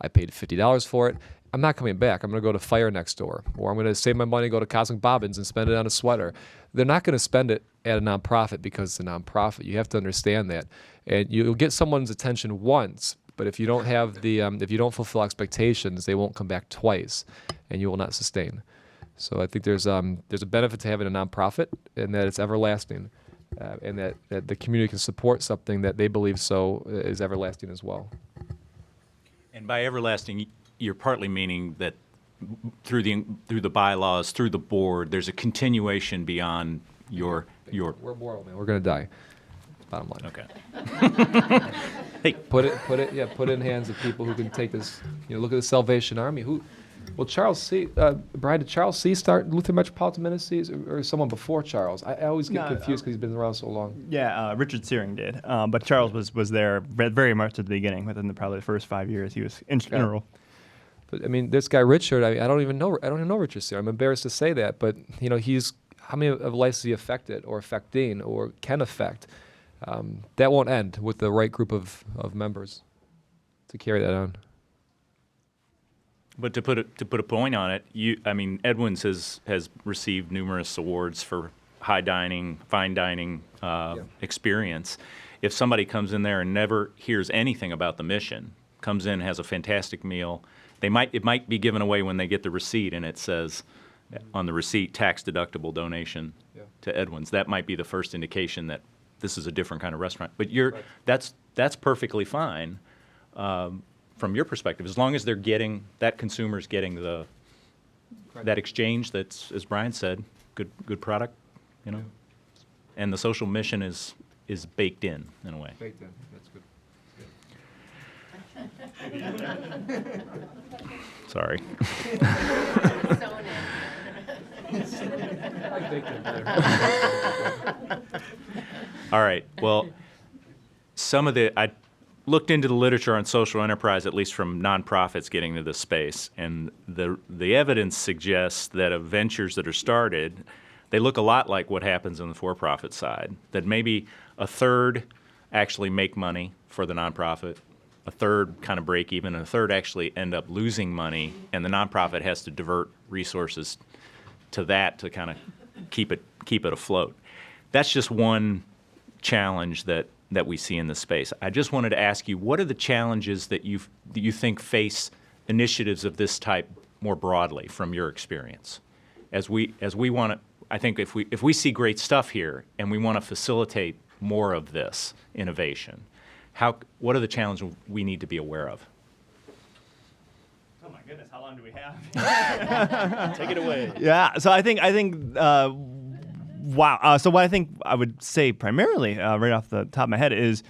Speaker 2: I paid $50 for it. I'm not coming back. I'm going to go to Fire next door, or I'm going to save my money, go to Cosmic Bobbins and spend it on a sweater. They're not going to spend it at a nonprofit because it's a nonprofit. You have to understand that, and you'll get someone's attention once, but if you don't have if you don't fulfill expectations, they won't come back twice, and you will not sustain. So I think there's a benefit to having a nonprofit, and that it's everlasting, and that the community can support something that they believe so is everlasting as well.
Speaker 1: And by everlasting, you're partly meaning that through the bylaws, through the board, there's a continuation beyond your.
Speaker 2: We're mortal, man. We're gonna die. Bottom line.
Speaker 1: Okay. Hey,
Speaker 2: put it in hands of people who can take this. Look at the Salvation Army. Bryan, did Charles C. start Lutheran Metropolitan Ministries, or someone before Charles? I always get confused because he's been around so long.
Speaker 5: Yeah, Richard Searing did, but Charles was there very much at the beginning. Within probably the first 5 years, he was integral.
Speaker 2: But I mean, this guy Richard, I don't even know Richard Searing. I'm embarrassed to say that, but he's how many of lives is he affected or affecting or can affect? That won't end with the right group of members to carry that on.
Speaker 1: but to put a point on it, Edwins has received numerous awards for high dining, fine dining experience. If somebody comes in there and never hears anything about the mission, comes in, has a fantastic meal, it might be given away when they get the receipt, and it says on the receipt, tax-deductible donation to Edwins. That might be the first indication that this is a different kind of restaurant. But that's perfectly fine from your perspective, as long as they're getting, that consumer's getting that exchange that's, as Bryan said, good product, and the social mission is baked in a way.
Speaker 2: Baked in, that's good.
Speaker 1: Sorry. All right. Well, I looked into the literature on social enterprise, at least from nonprofits getting into this space, and the evidence suggests that of ventures that are started, they look a lot like what happens on the for-profit side. That maybe a third actually make money for the nonprofit, a third kind of break even, and a third actually end up losing money, and the nonprofit has to divert resources to that to kind of keep it afloat. That's just one challenge that we see in the space. I just wanted to ask you, what are the challenges that you think face initiatives of this type more broadly from your experience? As we want to, I think if we see great stuff here and we want to facilitate more of this innovation, what are the challenges we need to be aware of?
Speaker 5: Oh my goodness, how long do we have?
Speaker 1: Take it away.
Speaker 5: Yeah, so I think wow. So what I think I would say primarily, right off the top of my head, is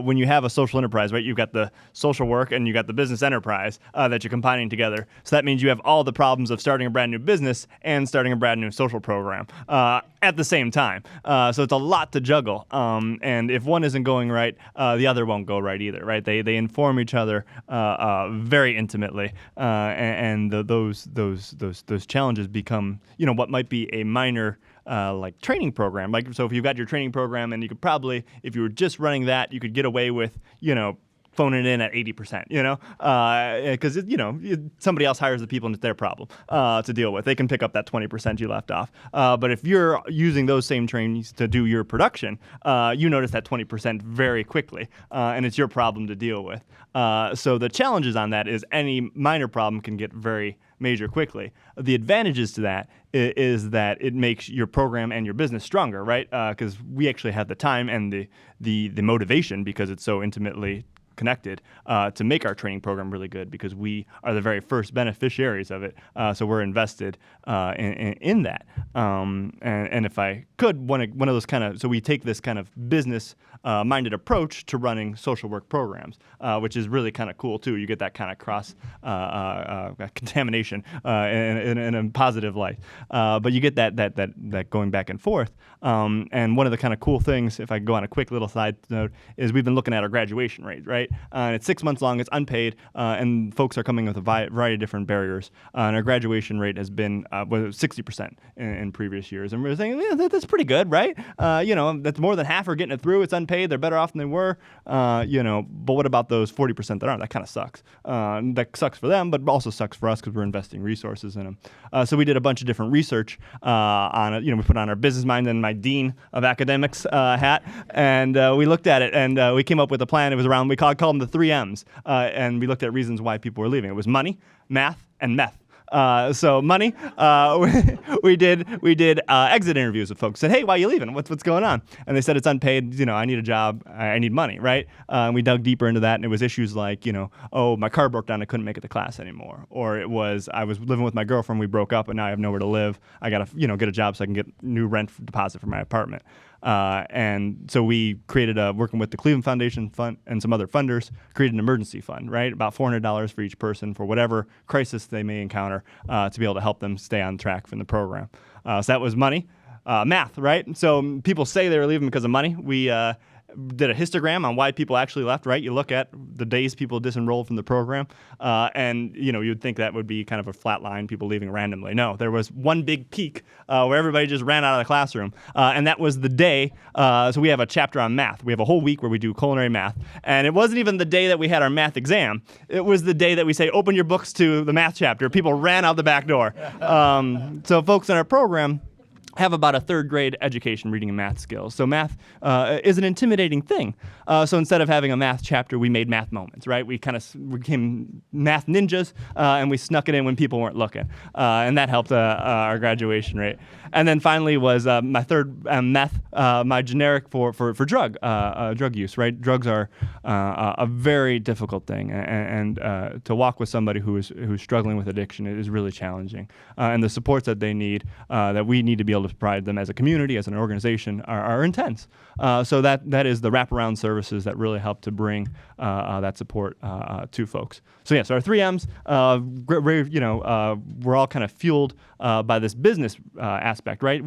Speaker 5: when you have a social enterprise, right? You've got the social work and you got the business enterprise that you're combining together. So that means you have all the problems of starting a brand new business and starting a brand new social program at the same time. So it's a lot to juggle. And if one isn't going right, the other won't go right either, right? They inform each other very intimately, and those challenges become, what might be a minor like training program. Like, so if you've got your training program, and you could probably, if you were just running that, you could get away with, phoning it in at 80%, because, somebody else hires the people and it's their problem to deal with. They can pick up that 20% you left off. But if you're using those same trainees to do your production, you notice that 20% very quickly, and it's your problem to deal with. So the challenges on that is any minor problem can get very major quickly. The advantages to that is that it makes your program and your business stronger, right? Because we actually have the time and the motivation, because it's so intimately connected, to make our training program really good, because we are the very first beneficiaries of it. So we're invested in that. And if I could, one of those so we take this kind of business minded approach to running social work programs, which is really kind of cool too. You get that kind of cross contamination in a positive light, but you get that going back and forth. And one of the kind of cool things, if I go on a quick little side note, is we've been looking at our graduation rate, right? And it's 6 months long, it's unpaid, and folks are coming with a variety of different barriers. And our graduation rate has been 60% in previous years, and we're saying, yeah, that's pretty good, right? That's more than half are getting it through. It's unpaid. They're better off than they were. But what about those 40% that aren't? That kind of sucks. That sucks for them, but also sucks for us because we're investing resources in them. So we did a bunch of different research on it. We put on our business mind and my dean of academics hat, and we looked at it, and we came up with a plan. It was around, we called them the 3 M's, and we looked at reasons why people were leaving. It was money, math, and meth. So money, we did exit interviews with folks. Said, hey, why are you leaving? What's going on? And they said, it's unpaid. I need a job. I need money, right? And we dug deeper into that, and it was issues like, oh, my car broke down. I couldn't make it to class anymore. Or it was, I was living with my girlfriend. We broke up, and now I have nowhere to live. I gotta, get a job so I can get new rent deposit for my apartment. And so we created working with the Cleveland Foundation Fund and some other funders, created an emergency fund, right? About $400 for each person for whatever crisis they may encounter, to be able to help them stay on track from the program. So that was money. Math, right? So people say they were leaving because of money. We did a histogram on why people actually left, right? You look at the days people disenrolled from the program, and you'd think that would be kind of a flat line, people leaving randomly. No, there was one big peak where everybody just ran out of the classroom, and that was the day. So we have a chapter on math. We have a whole week where we do culinary math, and it wasn't even the day that we had our math exam. It was the day that we say, open your books to the math chapter. People ran out the back door. So folks in our program have about a third grade education, reading and math skills. So math is an intimidating thing. So instead of having a math chapter, we made math moments, right? We became math ninjas, and we snuck it in when people weren't looking. And that helped our graduation rate. And then finally was my third meth, my generic for drug use, right? Drugs are a very difficult thing. And to walk with somebody who's struggling with addiction is really challenging. And the supports that they need, that we need to be able to provide them as a community, as an organization, are intense. So that is the wraparound services that really help to bring that support to folks. So yes, our 3 M's, we're all kind of fueled by this business aspect, right?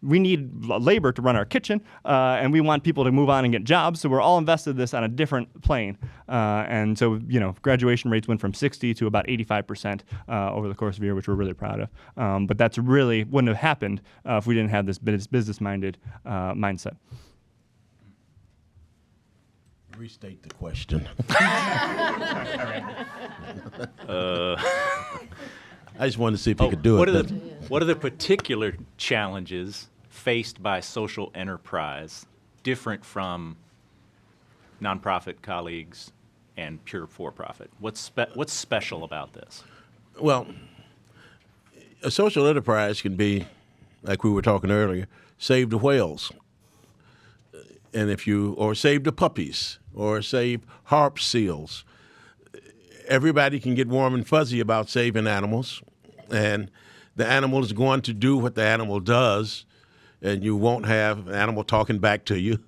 Speaker 5: We need labor to run our kitchen, and we want people to move on and get jobs. So we're all invested in this on a different plane. And so, graduation rates went from 60 to about 85% over the course of a year, which we're really proud of. But that's really wouldn't have happened if we didn't have this business-minded mindset.
Speaker 4: Restate the question. I just wanted to see if you could do
Speaker 1: what
Speaker 4: it.
Speaker 1: What are the particular challenges faced by social enterprise different from nonprofit colleagues and pure for-profit? What's special about this?
Speaker 4: Well, a social enterprise can be, like we were talking earlier, save the whales, or save the puppies, or save harp seals. Everybody can get warm and fuzzy about saving animals, and the animal is going to do what the animal does, and you won't have an animal talking back to you.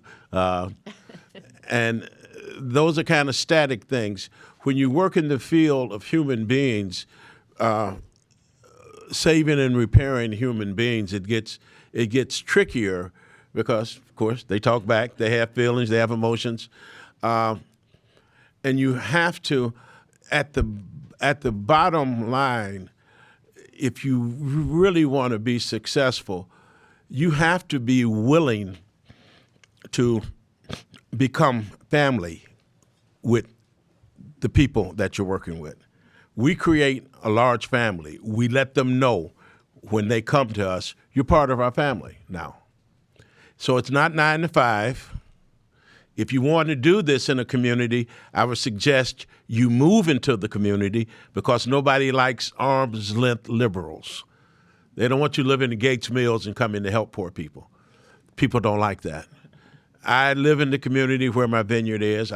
Speaker 4: And those are kind of static things. When you work in the field of human beings, saving and repairing human beings, it gets trickier because, of course, they talk back, they have feelings, they have emotions, and you have to, at the bottom line, if you really want to be successful, you have to be willing to become family with the people that you're working with. We create a large family. We let them know when they come to us, you're part of our family now. So it's not 9 to 5. If you want to do this in a community, I would suggest you move into the community because nobody likes arm's length liberals. They don't want you living in the Gates Mills and coming to help poor people. People don't like that. I live in the community where my vineyard is.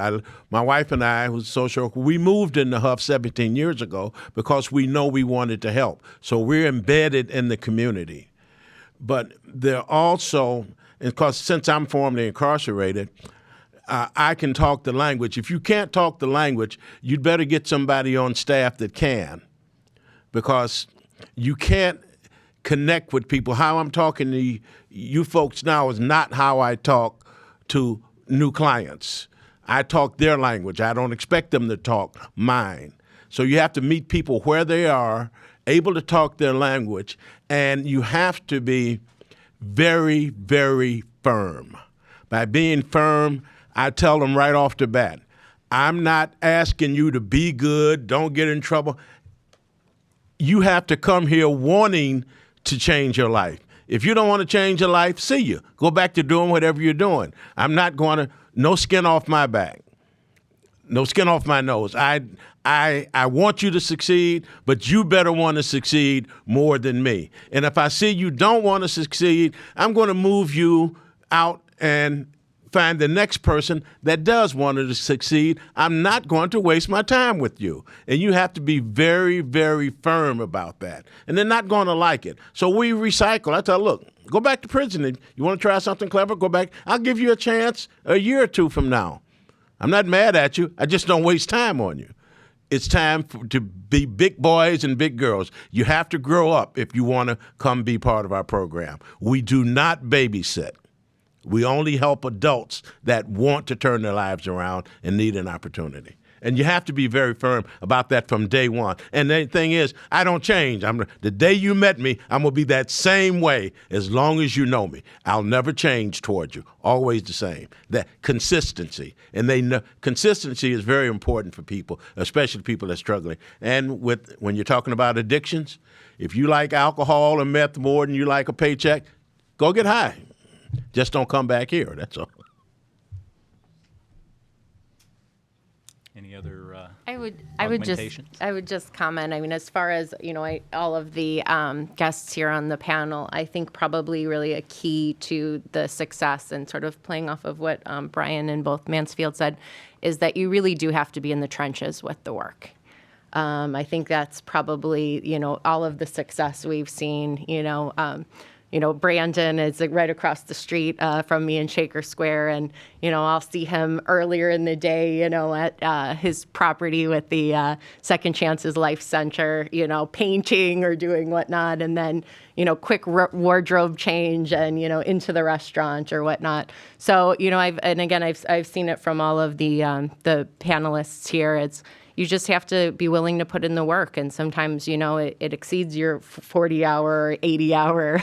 Speaker 4: My wife and I, who's social worker, we moved into Huff 17 years ago because we know we wanted to help. So we're embedded in the community. But they're also, because since I'm formerly incarcerated, I can talk the language. If you can't talk the language, you'd better get somebody on staff that can, because you can't connect with people. How I'm talking to you folks now is not how I talk to new clients. I talk their language. I don't expect them to talk mine. So you have to meet people where they are, able to talk their language, and you have to be very, very firm. By being firm, I tell them right off the bat, I'm not asking you to be good, don't get in trouble. You have to come here wanting to change your life. If you don't want to change your life, see you. Go back to doing whatever you're doing. I'm not going to, no skin off my back, no skin off my nose. I want you to succeed, but you better want to succeed more than me. And if I see you don't want to succeed, I'm going to move you out and find the next person that does want to succeed. I'm not going to waste my time with you. And you have to be very, very firm about that. And they're not going to like it. So we recycle. I tell them, look, go back to prison. If you want to try something clever, go back. I'll give you a chance a year or two from now. I'm not mad at you. I just don't waste time on you. It's time to be big boys and big girls. You have to grow up if you want to come be part of our program. We do not babysit. We only help adults that want to turn their lives around and need an opportunity. And you have to be very firm about that from day one. And the thing is, I don't change. The day you met me, I'm going to be that same way as long as you know me. I'll never change toward you. Always the same. That consistency. And they know consistency is very important for people, especially people that are struggling. And when you're talking about addictions, if you like alcohol and meth more than you like a paycheck, go get high. Just don't come back here, that's all.
Speaker 1: Any other
Speaker 3: I would
Speaker 1: augmentations?
Speaker 3: just comment. I mean, as far as all of the guests here on the panel, I think probably really a key to the success and sort of playing off of what Bryan and both Mansfield said is that you really do have to be in the trenches with the work. I think that's probably all of the success we've seen. Brandon is right across the street from me in Shaker Square, and I'll see him earlier in the day, at his property with the Second Chances Life Center, painting or doing whatnot, and then quick wardrobe change and into the restaurant or whatnot. So I've seen it from all of the panelists here. you just have to be willing to put in the work. And sometimes, it exceeds your 40-hour, 80-hour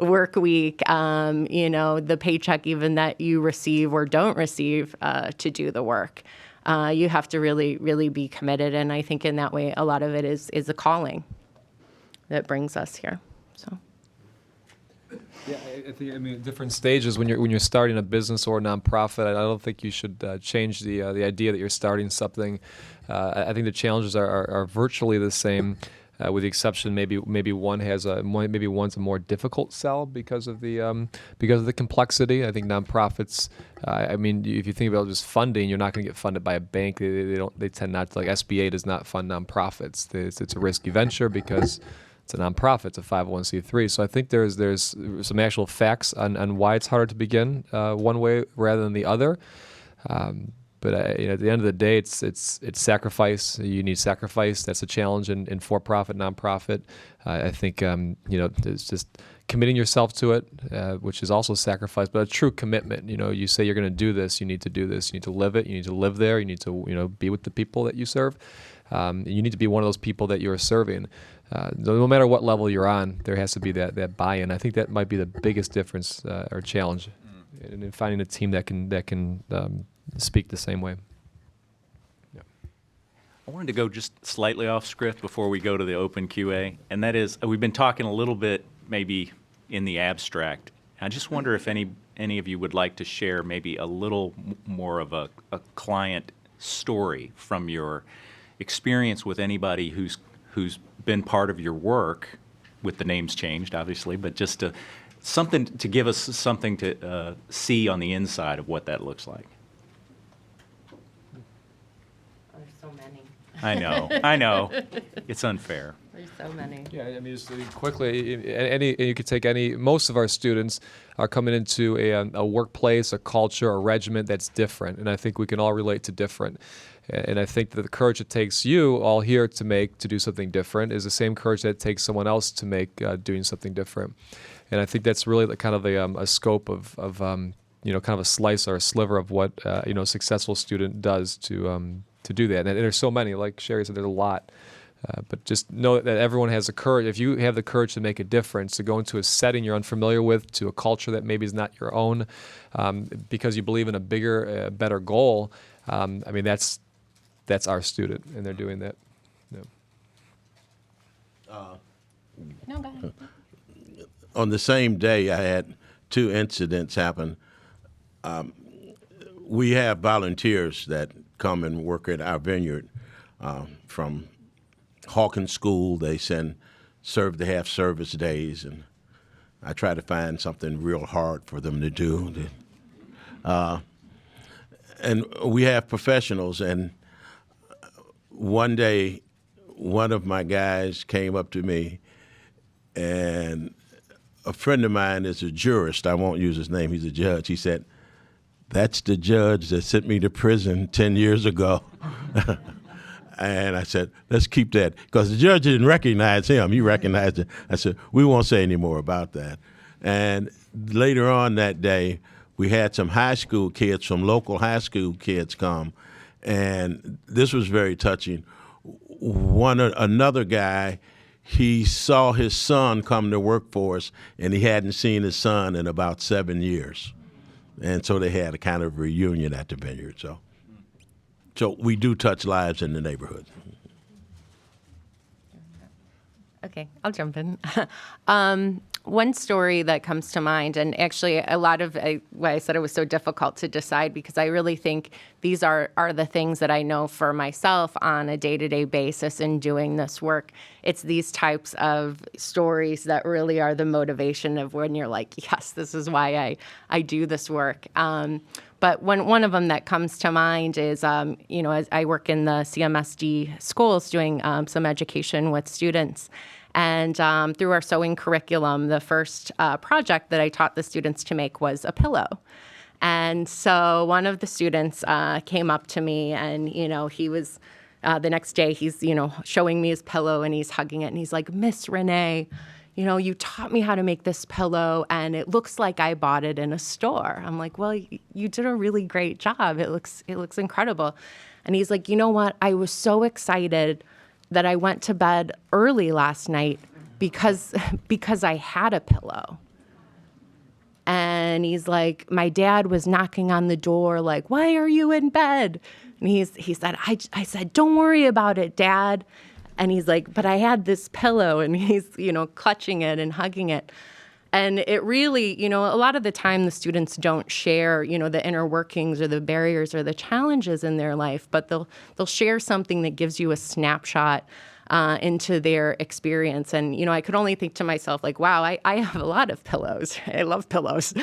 Speaker 3: work week, the paycheck even that you receive or don't receive to do the work. You have to really, really be committed. And I think in that way, a lot of it is a calling that brings us here. So.
Speaker 2: Yeah, I think different stages when you're starting a business or a nonprofit. I don't think you should change the idea that you're starting something. I think the challenges are virtually the same, with the exception maybe one's a more difficult sell because of the complexity. I think nonprofits. If you think about just funding, you're not going to get funded by a bank. They tend not to, like SBA does not fund nonprofits. It's a risky venture because it's a nonprofit, it's a 501c3. So I think there's some actual facts on why it's harder to begin one way rather than the other. But at the end of the day, it's sacrifice. You need sacrifice. That's a challenge in for-profit, nonprofit. I think it's just committing yourself to it, which is also sacrifice, but a true commitment. You say you're going to do this. You need to do this. You need to live it. You need to live there. You need to be with the people that you serve. You need to be one of those people that you're serving. No matter what level you're on, there has to be that buy-in. I think that might be the biggest difference or challenge in finding a team that can speak the same way. Yeah.
Speaker 1: I wanted to go just slightly off script before we go to the open QA, and that is we've been talking a little bit maybe in the abstract. I just wonder if any of you would like to share maybe a little more of a client story from your experience with anybody who's been part of your work, with the names changed, obviously, but just something to give us something to see on the inside of what that looks like.
Speaker 3: There's so many.
Speaker 1: I know. It's unfair.
Speaker 3: There's so many.
Speaker 2: Yeah, just quickly, you could take most of our students are coming into a workplace, a culture, a regiment that's different, and I think we can all relate to different. And I think that the courage it takes you all here to do something different is the same courage that it takes someone else to make doing something different. And I think that's really a scope of kind of a slice or a sliver of what a successful student does to do that. And there's so many, like Sharie said, there's a lot. But just know that everyone has the courage. If you have the courage to make a difference, to go into a setting you're unfamiliar with, to a culture that maybe is not your own, because you believe in a bigger, better goal, that's our student, and they're doing that. Yeah.
Speaker 3: No, go ahead.
Speaker 4: On the same day, I had two incidents happen. We have volunteers that come and work at our vineyard from Hawkins School. They serve the half-service days, and I try to find something real hard for them to do. And we have professionals, and one day, one of my guys came up to me, and a friend of mine is a jurist. I won't use his name. He's a judge. He said, "That's the judge that sent me to prison 10 years ago." And I said, "Let's keep that," because the judge didn't recognize him. He recognized it. I said, "We won't say any more about that." And later on that day, we had some high school kids, some local high school kids come, and this was very touching. Another guy, he saw his son come to work for us, and he hadn't seen his son in about 7 years. And so they had a kind of reunion at the vineyard. So we do touch lives in the neighborhood.
Speaker 3: Okay, I'll jump in. One story that comes to mind, and actually a lot of why I said it was so difficult to decide, because I really think these are the things that I know for myself on a day-to-day basis in doing this work. It's these types of stories that really are the motivation of when you're like, yes, this is why I do this work. But one of them that comes to mind is, as I work in the CMSD schools doing some education with students. And through our sewing curriculum, the first project that I taught the students to make was a pillow. And so one of the students came up to me, and, he was, the next day he's, showing me his pillow, and he's hugging it, and he's like, "Miss Renee, you taught me how to make this pillow and it looks like I bought it in a store. I'm like, well, you did a really great job. It looks incredible. And he's like, you know what? I was so excited that I went to bed early last night because I had a pillow. And he's like, my dad was knocking on the door like, why are you in bed? And he said, I said, don't worry about it, Dad. And he's like, but I had this pillow, and he's, clutching it and hugging it. And it really, a lot of the time the students don't share, the inner workings or the barriers or the challenges in their life, but they'll share something that gives you a snapshot into their experience. And, I could only think to myself, like, wow, I have a lot of pillows. I love pillows.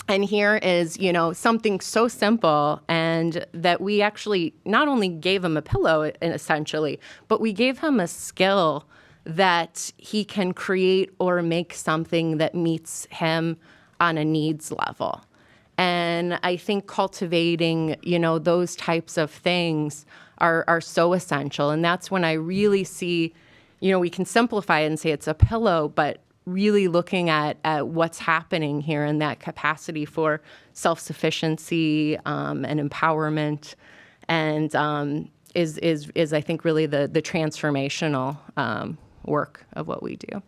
Speaker 3: And here is, something so simple, and that we actually not only gave him a pillow, essentially, but we gave him a skill that he can create or make something that meets him on a needs level. And I think cultivating, those types of things are so essential. And that's when I really see, we can simplify it and say it's a pillow, but really looking at what's happening here in that capacity for self-sufficiency and empowerment, and is I think really the transformational work of what we do.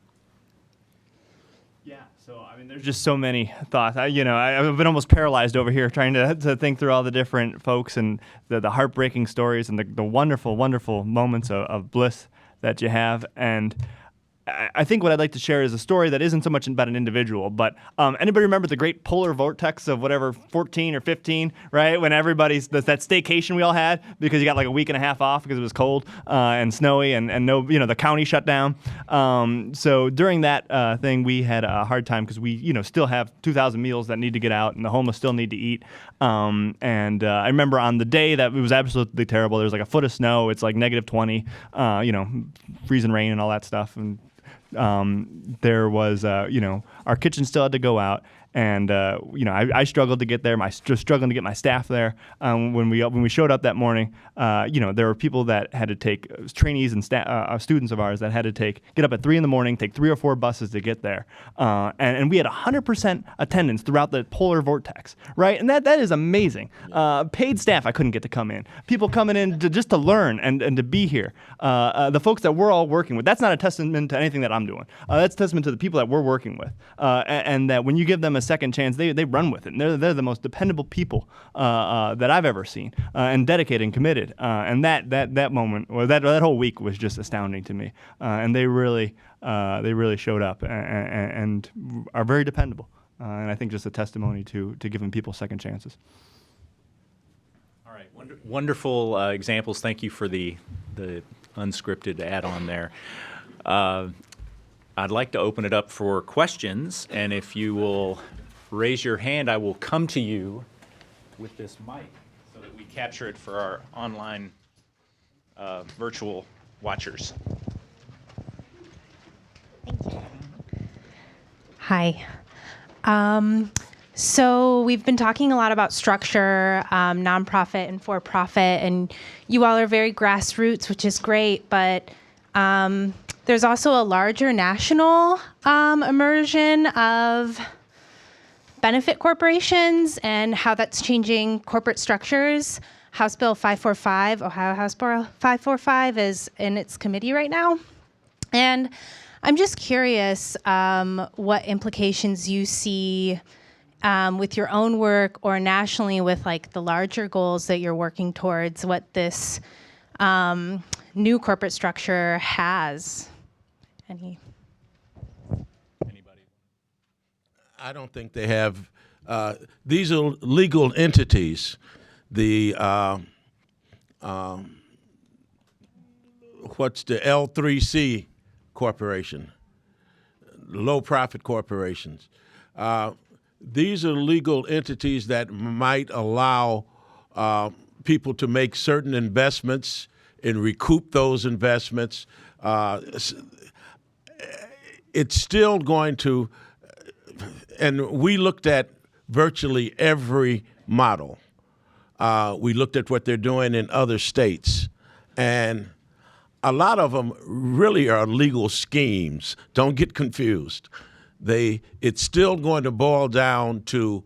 Speaker 5: Yeah, so there's just so many thoughts. I've been almost paralyzed over here trying to think through all the different folks and the heartbreaking stories and the wonderful, wonderful moments of bliss that you have. And I think what I'd like to share is a story that isn't so much about an individual, but anybody remember the great polar vortex of whatever, 14 or 15, right? When everybody's, that staycation we all had because you got like a week and a half off because it was cold and snowy and no, the county shut down. So during that thing, we had a hard time because we, still have 2,000 meals that need to get out and the homeless still need to eat. And I remember on the day that it was absolutely terrible, there was like a foot of snow. It's like negative 20, freezing rain and all that stuff. And there was, our kitchen still had to go out, and I struggled to get there. Just struggling to get my staff there. When we showed up that morning, there were people that had to take trainees and students of ours that had to get up at 3 a.m, take 3 or 4 buses to get there, and we had 100% attendance throughout the polar vortex, right? And that is amazing. Paid staff I couldn't get to come in. People coming in just to learn and to be here. The folks that we're all working with. That's not a testament to anything that I'm doing. That's a testament to the people that we're working with, and that when you give them a second chance, they run with it. And they're the most dependable people that I've ever seen, and dedicated and committed. And that moment, or that whole week, was just astounding to me. And they really showed up and are very dependable. And I think just a testimony to giving people second chances.
Speaker 1: All right, wonderful examples. Thank you for the unscripted add-on there. I'd like to open it up for questions, and if you will raise your hand, I will come to you with this mic so that we capture it for our online virtual watchers.
Speaker 6: Thank you. Hi. So we've been talking a lot about structure, nonprofit and for-profit, and you all are very grassroots, which is great, but there's also a larger national immersion of benefit corporations and how that's changing corporate structures. House Bill 545, Ohio House Bill 545, is in its committee right now. And I'm just curious what implications you see with your own work or nationally with like the larger goals that you're working towards, what this new corporate structure has. Anybody?
Speaker 4: I don't think they have. These are legal entities. The what's the L3C corporation? Low profit corporations. These are legal entities that might allow people to make certain investments and recoup those investments. It's still going to, and we looked at virtually every model. We looked at what they're doing in other states. And a lot of them really are legal schemes. Don't get confused. It's still going to boil down to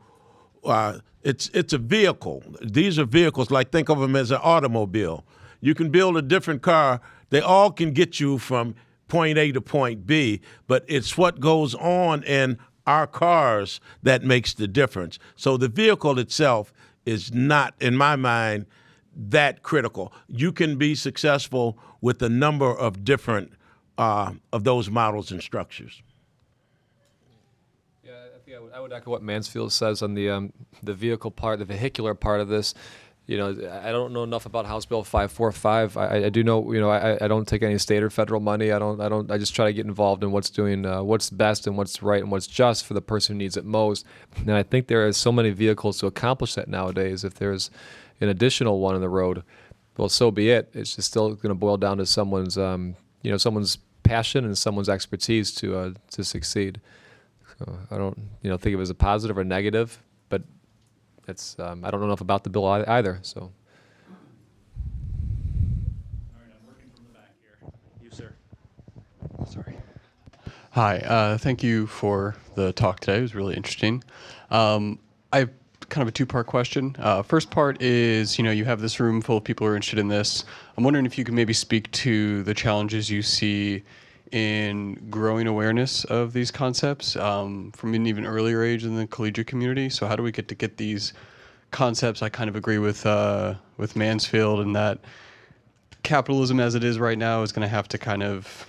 Speaker 4: it's a vehicle. These are vehicles, like think of them as an automobile. You can build a different car. They all can get you from point A to point B, but it's what goes on in our cars that makes the difference. So the vehicle itself is not, in my mind, that critical. You can be successful with a number of different of those models and structures.
Speaker 2: Yeah, I think I would echo what Mansfield says on the vehicle part, the vehicular part of this. You know, I don't know enough about House Bill 545. I do know, you know, I don't take any state or federal money. I just try to get involved in what's doing, what's best and what's right and what's just for the person who needs it most. And I think there are so many vehicles to accomplish that nowadays. If there's an additional one on the road, well, so be it. It's just still going to boil down to someone's, someone's passion and someone's expertise to succeed. So I don't, think of it as a positive or negative, but it's, I don't know enough about the bill either. So.
Speaker 1: All right, I'm working from the back here. You, sir.
Speaker 7: Sorry. Hi, thank you for the talk today. It was really interesting. I have kind of a two-part question. First part is, you have this room full of people who are interested in this. I'm wondering if you could maybe speak to the challenges you see in growing awareness of these concepts from an even earlier age in the collegiate community. So how do we get these concepts? I kind of agree with Mansfield in that capitalism as it is right now is going to have to kind of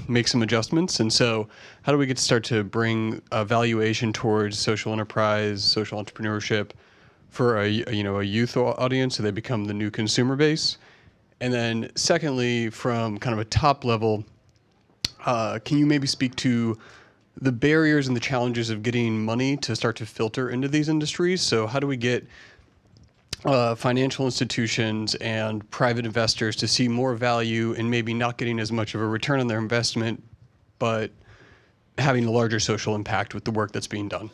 Speaker 7: make some adjustments. And so how do we get to start to bring a valuation towards social enterprise, social entrepreneurship for a youth audience so they become the new consumer base? And then secondly, from kind of a top level, can you maybe speak to the barriers and the challenges of getting money to start to filter into these industries? So how do we get financial institutions and private investors to see more value in maybe not getting as much of a return on their investment, but having a larger social impact with the work that's being done?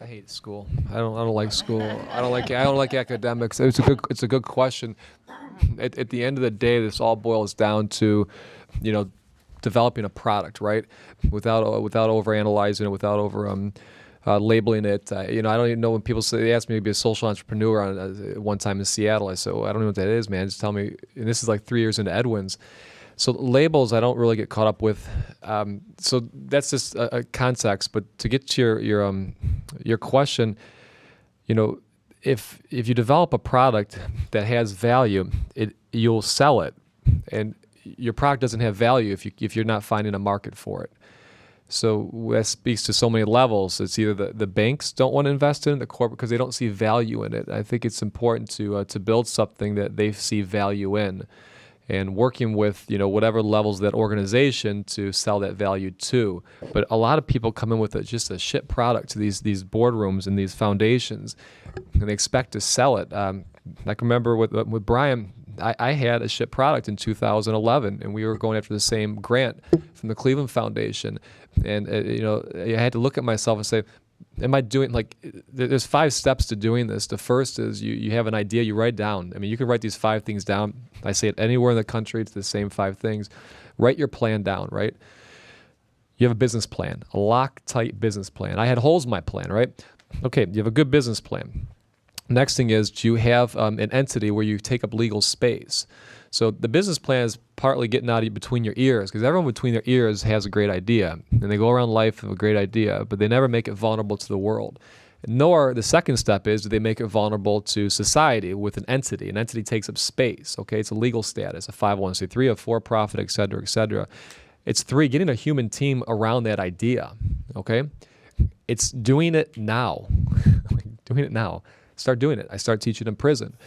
Speaker 2: I hate school. I don't like school. I don't like academics. It's a good question. At the end of the day, this all boils down to, developing a product, right? Without overanalyzing it, without over labeling it. I don't even know when people say, they asked me to be a social entrepreneur one time in Seattle. I said, well, I don't know what that is, man. Just tell me. And this is like 3 years into Edwins. So labels, I don't really get caught up with. So that's just a context. But to get to your question, if you develop a product that has value, you'll sell it, and your product doesn't have value if you're not finding a market for it. So that speaks to so many levels. It's either the banks don't want to invest in it, the corporate, because they don't see value in it. I think it's important to build something that they see value in, and working with whatever levels of that organization to sell that value to. But a lot of people come in with just a shit product to these boardrooms and these foundations, and they expect to sell it. I can remember with Bryan, I had a shit product in 2011, and we were going after the same grant from the Cleveland Foundation, and I had to look at myself and say, am I doing, there's 5 steps to doing this. The first is you have an idea, you write down. I mean, you can write these 5 things down. I say it anywhere in the country, it's the same 5 things. Write your plan down, right? You have a business plan, a Loctite business plan. I had holes in my plan, right? Okay, you have a good business plan. Next thing is, do you have an entity where you take up legal space? So the business plan is partly getting out of between your ears, because everyone between their ears has a great idea, and they go around life with a great idea, but they never make it vulnerable to the world. Nor the second step is, do they make it vulnerable to society with an entity? An entity takes up space, okay? It's a legal status, a 501c3, a for-profit, et cetera, et cetera. It's 3, getting a human team around that idea, okay? It's doing it now. Doing it now. Start doing it. I start teaching in prison.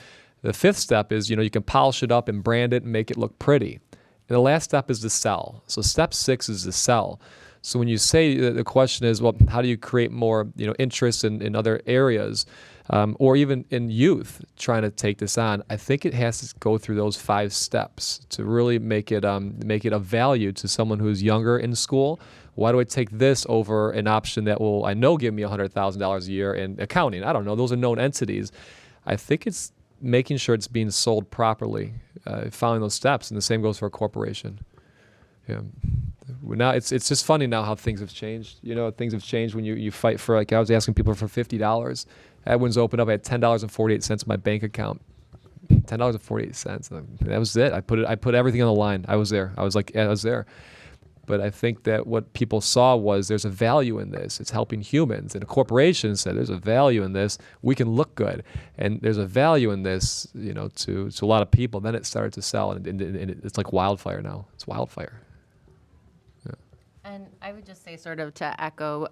Speaker 2: The 5th step is, you can polish it up and brand it and make it look pretty. And the last step is to sell. So step 6 is to sell. So when you say, the question is, well, how do you create more, interest in other areas, or even in youth trying to take this on? I think it has to go through those 5 steps to really make it of value to someone who's younger in school. Why do I take this over an option that will, I know, give me $100,000 a year in accounting? I don't know. Those are known entities. I think it's making sure it's being sold properly, following those steps, and the same goes for a corporation. Yeah. Now it's just funny now how things have changed. Things have changed when you fight for, like I was asking people for $50. Edwins opened up, I had $10.48 in my bank account. $10.48. That was it. I put everything on the line. I was there. I was there. But I think that what people saw was there's a value in this. It's helping humans. And a corporation said there's a value in this. We can look good. And there's a value in this, to a lot of people. Then it started to sell, and it's like wildfire now. It's wildfire. Yeah.
Speaker 3: And I would just say, sort of to echo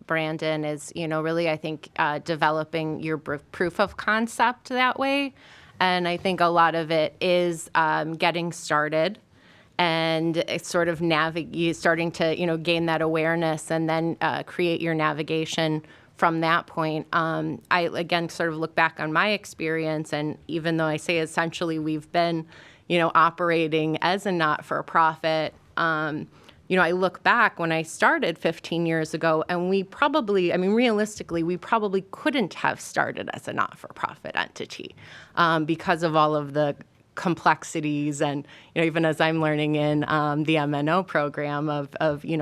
Speaker 3: Brandon, is, really I think developing your proof of concept that way. And I think a lot of it is getting started. And it's sort of starting to, gain that awareness, and then create your navigation from that point. I, again, sort of look back on my experience, and even though I say essentially we've been, operating as a not-for-profit, I look back when I started 15 years ago, and realistically, we probably couldn't have started as a not-for-profit entity because of all of the complexities, and even as I'm learning in the MNO program of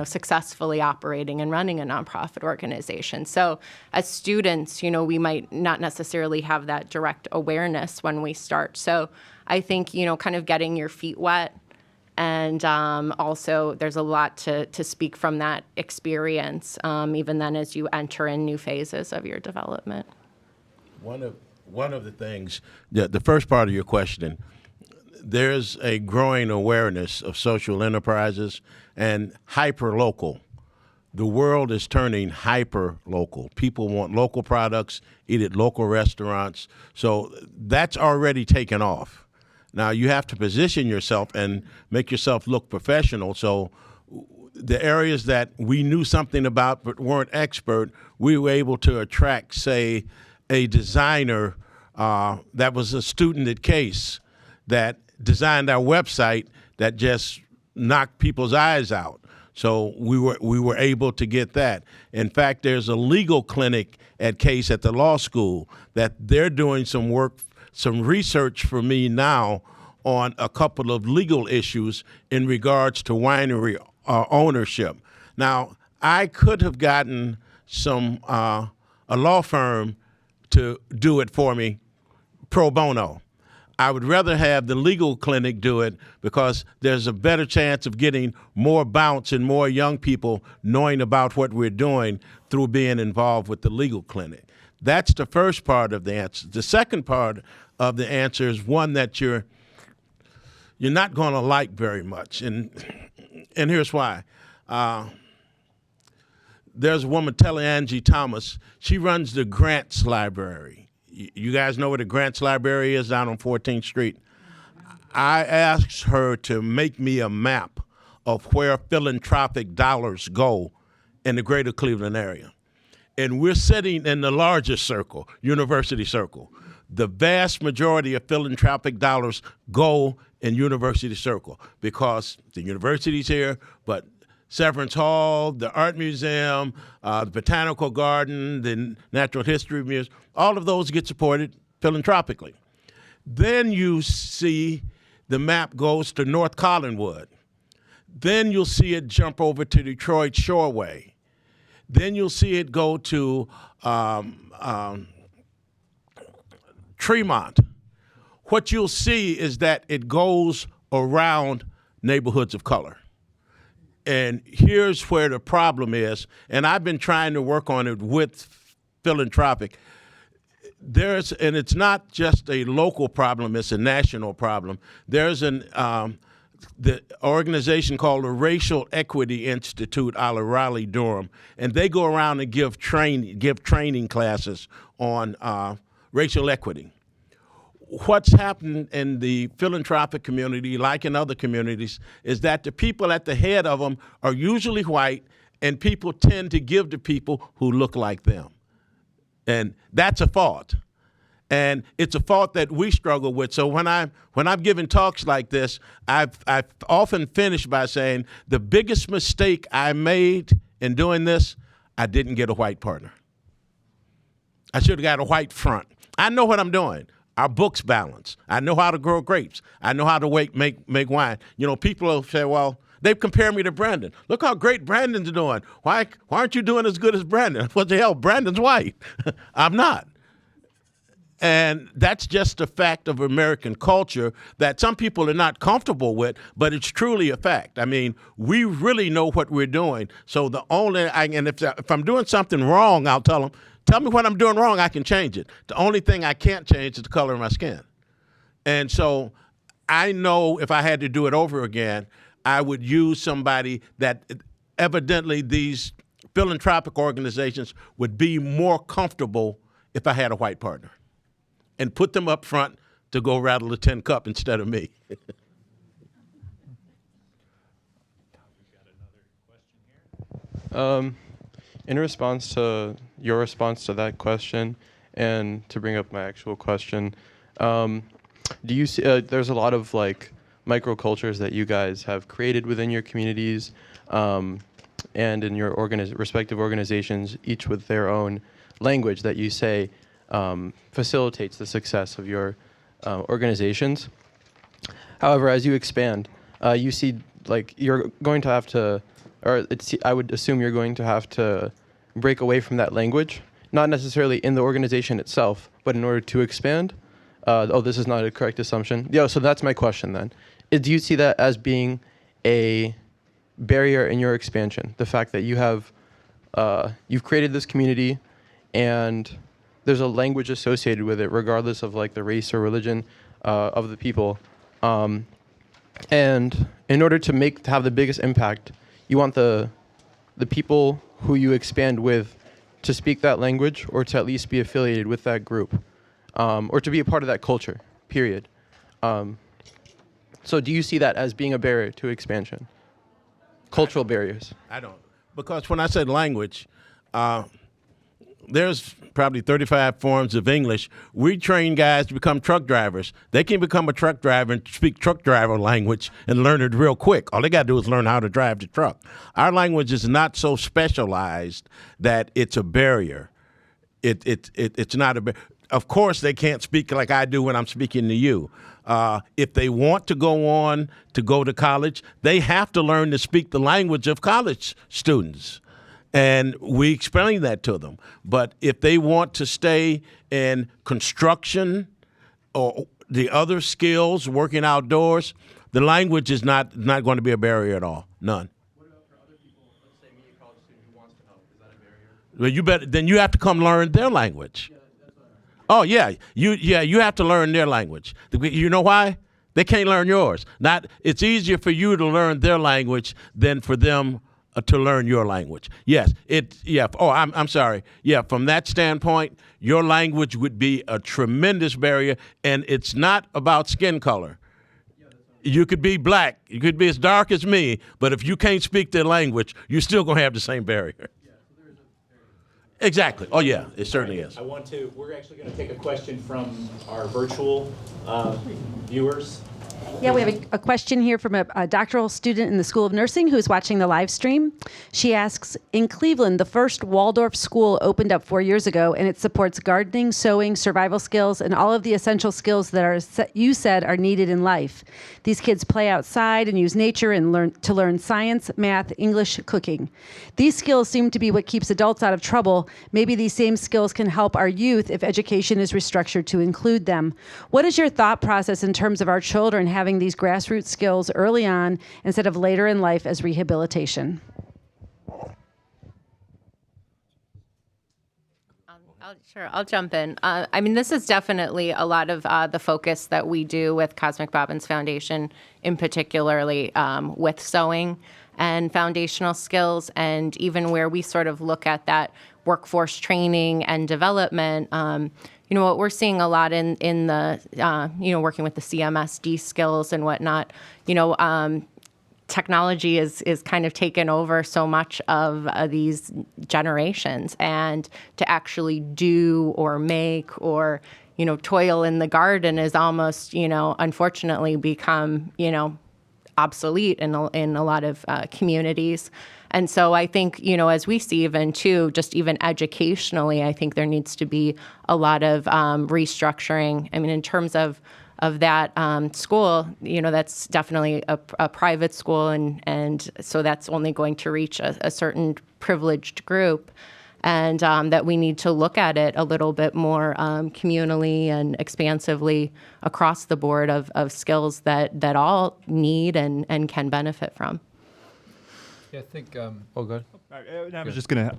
Speaker 3: successfully operating and running a nonprofit organization. So as students, we might not necessarily have that direct awareness when we start. So I think kind of getting your feet wet, and also there's a lot to speak from that experience, even then as you enter in new phases of your development.
Speaker 4: One of the things, the first part of your question, there's a growing awareness of social enterprises and hyper-local. The world is turning hyper-local. People want local products, eat at local restaurants. So that's already taken off. Now you have to position yourself and make yourself look professional. So the areas that we knew something about but weren't expert, we were able to attract, say, a designer that was a student at Case that designed our website that just knocked people's eyes out. So we were able to get that. In fact, there's a legal clinic at Case at the law school that they're doing some work, some research for me now on a couple of legal issues in regards to winery ownership. Now, I could have gotten a law firm to do it for me pro bono. I would rather have the legal clinic do it because there's a better chance of getting more bounce and more young people knowing about what we're doing through being involved with the legal clinic. That's the first part of the answer. The second part of the answer is one that you're not going to like very much, and here's why. There's a woman, Angie Thomas. She runs the Grants Library. You guys know where the Grants Library is down on 14th Street? I asked her to make me a map of where philanthropic dollars go in the greater Cleveland area. And we're sitting in the largest circle, University Circle. The vast majority of philanthropic dollars go in University Circle because the university's here, but Severance Hall, the Art Museum, the Botanical Garden, the Natural History Museum, all of those get supported philanthropically. Then you see the map goes to North Collinwood. Then you'll see it jump over to Detroit Shoreway. Then you'll see it go to Tremont. What you'll see is that it goes around neighborhoods of color. And here's where the problem is, and I've been trying to work on it with philanthropic. And it's not just a local problem, it's a national problem. There's the organization called the Racial Equity Institute out of Raleigh-Durham, and they go around and give training classes on racial equity. What's happened in the philanthropic community, like in other communities, is that the people at the head of them are usually white, and people tend to give to people who look like them. And that's a fault. And it's a fault that we struggle with. So when I'm giving talks like this, I've often finished by saying the biggest mistake I made in doing this, I didn't get a white partner. I should have got a white front. I know what I'm doing. Our books balance. I know how to grow grapes. I know how to make wine. You know, people will say, well, they compare me to Brandon. Look how great Brandon's doing. Why aren't you doing as good as Brandon? What the hell? Brandon's white. I'm not. And that's just a fact of American culture that some people are not comfortable with, but it's truly a fact. I mean, we really know what we're doing. So if I'm doing something wrong, I'll tell them, tell me what I'm doing wrong, I can change it. The only thing I can't change is the color of my skin. And so I know if I had to do it over again, I would use somebody that evidently these philanthropic organizations would be more comfortable if I had a white partner, and put them up front to go rattle the tin cup instead of me.
Speaker 8: In response to your response to that question, and to bring up my actual question, do you see there's a lot of like microcultures that you guys have created within your communities, and in your respective organizations, each with their own language that you say facilitates the success of your organizations. However, as you expand, you see like you're going to have to, I would assume you're going to have to break away from that language, not necessarily in the organization itself, but in order to expand. This is not a correct assumption. Yeah, so that's my question then. Do you see that as being a barrier in your expansion? The fact that you have, you've created this community and there's a language associated with it, regardless of like the race or religion of the people. And in order to have the biggest impact, you want the people who you expand with to speak that language, or to at least be affiliated with that group, or to be a part of that culture, period. So do you see that as being a barrier to expansion? Cultural barriers?
Speaker 4: I don't. Because when I said language, there's probably 35 forms of English. We train guys to become truck drivers. They can become a truck driver and speak truck driver language and learn it real quick. All they got to do is learn how to drive the truck. Our language is not so specialized that it's a barrier. It's not a barrier. Of course, they can't speak like I do when I'm speaking to you. If they want to go to college, they have to learn to speak the language of college students. And we explain that to them. But if they want to stay in construction or the other skills, working outdoors, the language is not going to be a barrier at all. None.
Speaker 8: What about for other people, let's say me, a college student who wants to help? Is that a barrier?
Speaker 4: Well, then you have to come learn their language. Oh yeah, you have to learn their language. You know why? They can't learn yours. It's easier for you to learn their language than for them to learn your language. Yes, Oh, I'm sorry. Yeah, from that standpoint, your language would be a tremendous barrier, and it's not about skin color. You could be black, you could be as dark as me, but if you can't speak their language, you're still going to have the same barrier. Exactly. Oh, yeah, it certainly is.
Speaker 1: We're actually going to take a question from our virtual viewers.
Speaker 9: Yeah, we have a question here from a doctoral student in the School of Nursing who's watching the live stream. She asks, in Cleveland, the first Waldorf school opened up 4 years ago, and it supports gardening, sewing, survival skills, and all of the essential skills that you said are needed in life. These kids play outside and use nature and learn science, math, English, cooking. These skills seem to be what keeps adults out of trouble. Maybe these same skills can help our youth if education is restructured to include them. What is your thought process in terms of our children having these grassroots skills early on instead of later in life as rehabilitation?
Speaker 3: I'll jump in. I mean, this is definitely a lot of the focus that we do with Cosmic Bobbins Foundation, in particularly with sewing and foundational skills, and even where we sort of look at that workforce training and development. What we're seeing a lot in the, working with the CMSD skills and whatnot, technology is kind of taken over so much of these generations, and to actually do or make or, toil in the garden is almost, unfortunately become, obsolete in a lot of communities. And so I think, as we see even too, just even educationally, I think there needs to be a lot of restructuring. I mean, in terms of that school, that's definitely a private school, and so that's only going to reach a certain privileged group, and that we need to look at it a little bit more communally and expansively across the board of skills that all need and can benefit from.
Speaker 2: Yeah, I think. Oh, good.
Speaker 5: I was just gonna.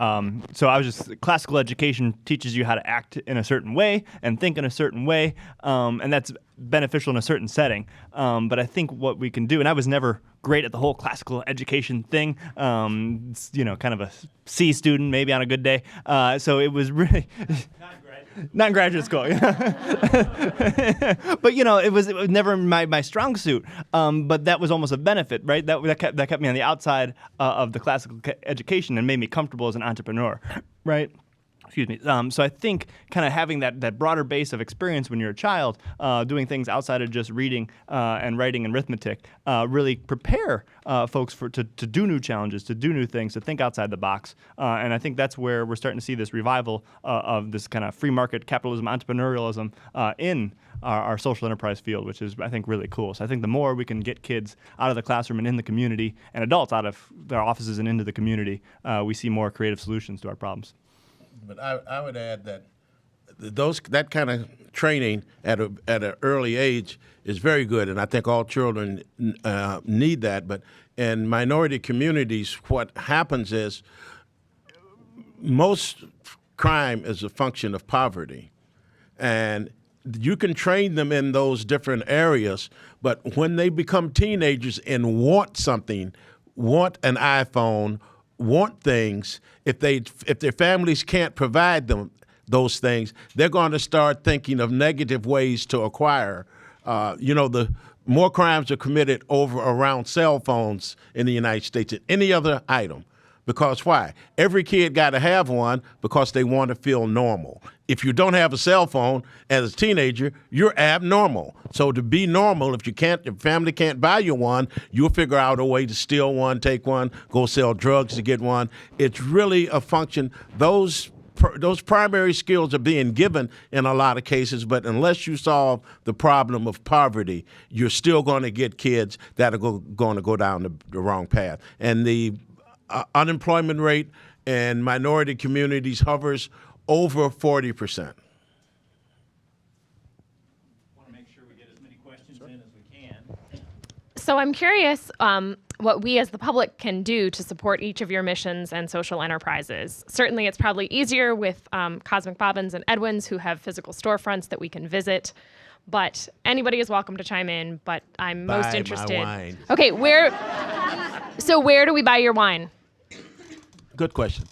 Speaker 5: Classical education teaches you how to act in a certain way and think in a certain way, and that's beneficial in a certain setting. But I think what we can do, and I was never great at the whole classical education thing. Kind of a C student maybe on a good day. So it was really. Not in graduate school, but it was never my strong suit. But that was almost a benefit, right? That kept me on the outside of the classical education and made me comfortable as an entrepreneur, right? Excuse me. So I think kind of having that broader base of experience when you're a child, doing things outside of just reading and writing and arithmetic, really prepare folks to do new challenges, to do new things, to think outside the box. And I think that's where we're starting to see this revival of this kind of free market capitalism, entrepreneurialism in our social enterprise field, which is, I think, really cool. So I think the more we can get kids out of the classroom and in the community, and adults out of their offices and into the community, we see more creative solutions to our problems.
Speaker 4: But I would add that that kind of training at an early age is very good, and I think all children need that. But in minority communities, what happens is most crime is a function of poverty, and you can train them in those different areas. But when they become teenagers and want something, want an iPhone, want things, if their families can't provide them those things, they're going to start thinking of negative ways to acquire. The more crimes are committed around cell phones in the United States than any other item. Because why? Every kid got to have one because they want to feel normal. If you don't have a cell phone as a teenager, you're abnormal. So to be normal, if your family can't buy you one, you'll figure out a way to steal one, take one, go sell drugs to get one. It's really a function. Those primary skills are being given in a lot of cases, but unless you solve the problem of poverty, you're still going to get kids that are going to go down the wrong path. And the unemployment rate in minority communities hovers over 40%.
Speaker 1: Want to make sure we get as many questions in as we can.
Speaker 10: So I'm curious what we as the public can do to support each of your missions and social enterprises. Certainly it's probably easier with Cosmic Bobbins and Edwins, who have physical storefronts that we can visit. But anybody is welcome to chime in, but I'm most interested.
Speaker 4: My wine.
Speaker 10: Okay, where do we buy your wine?
Speaker 4: Good question.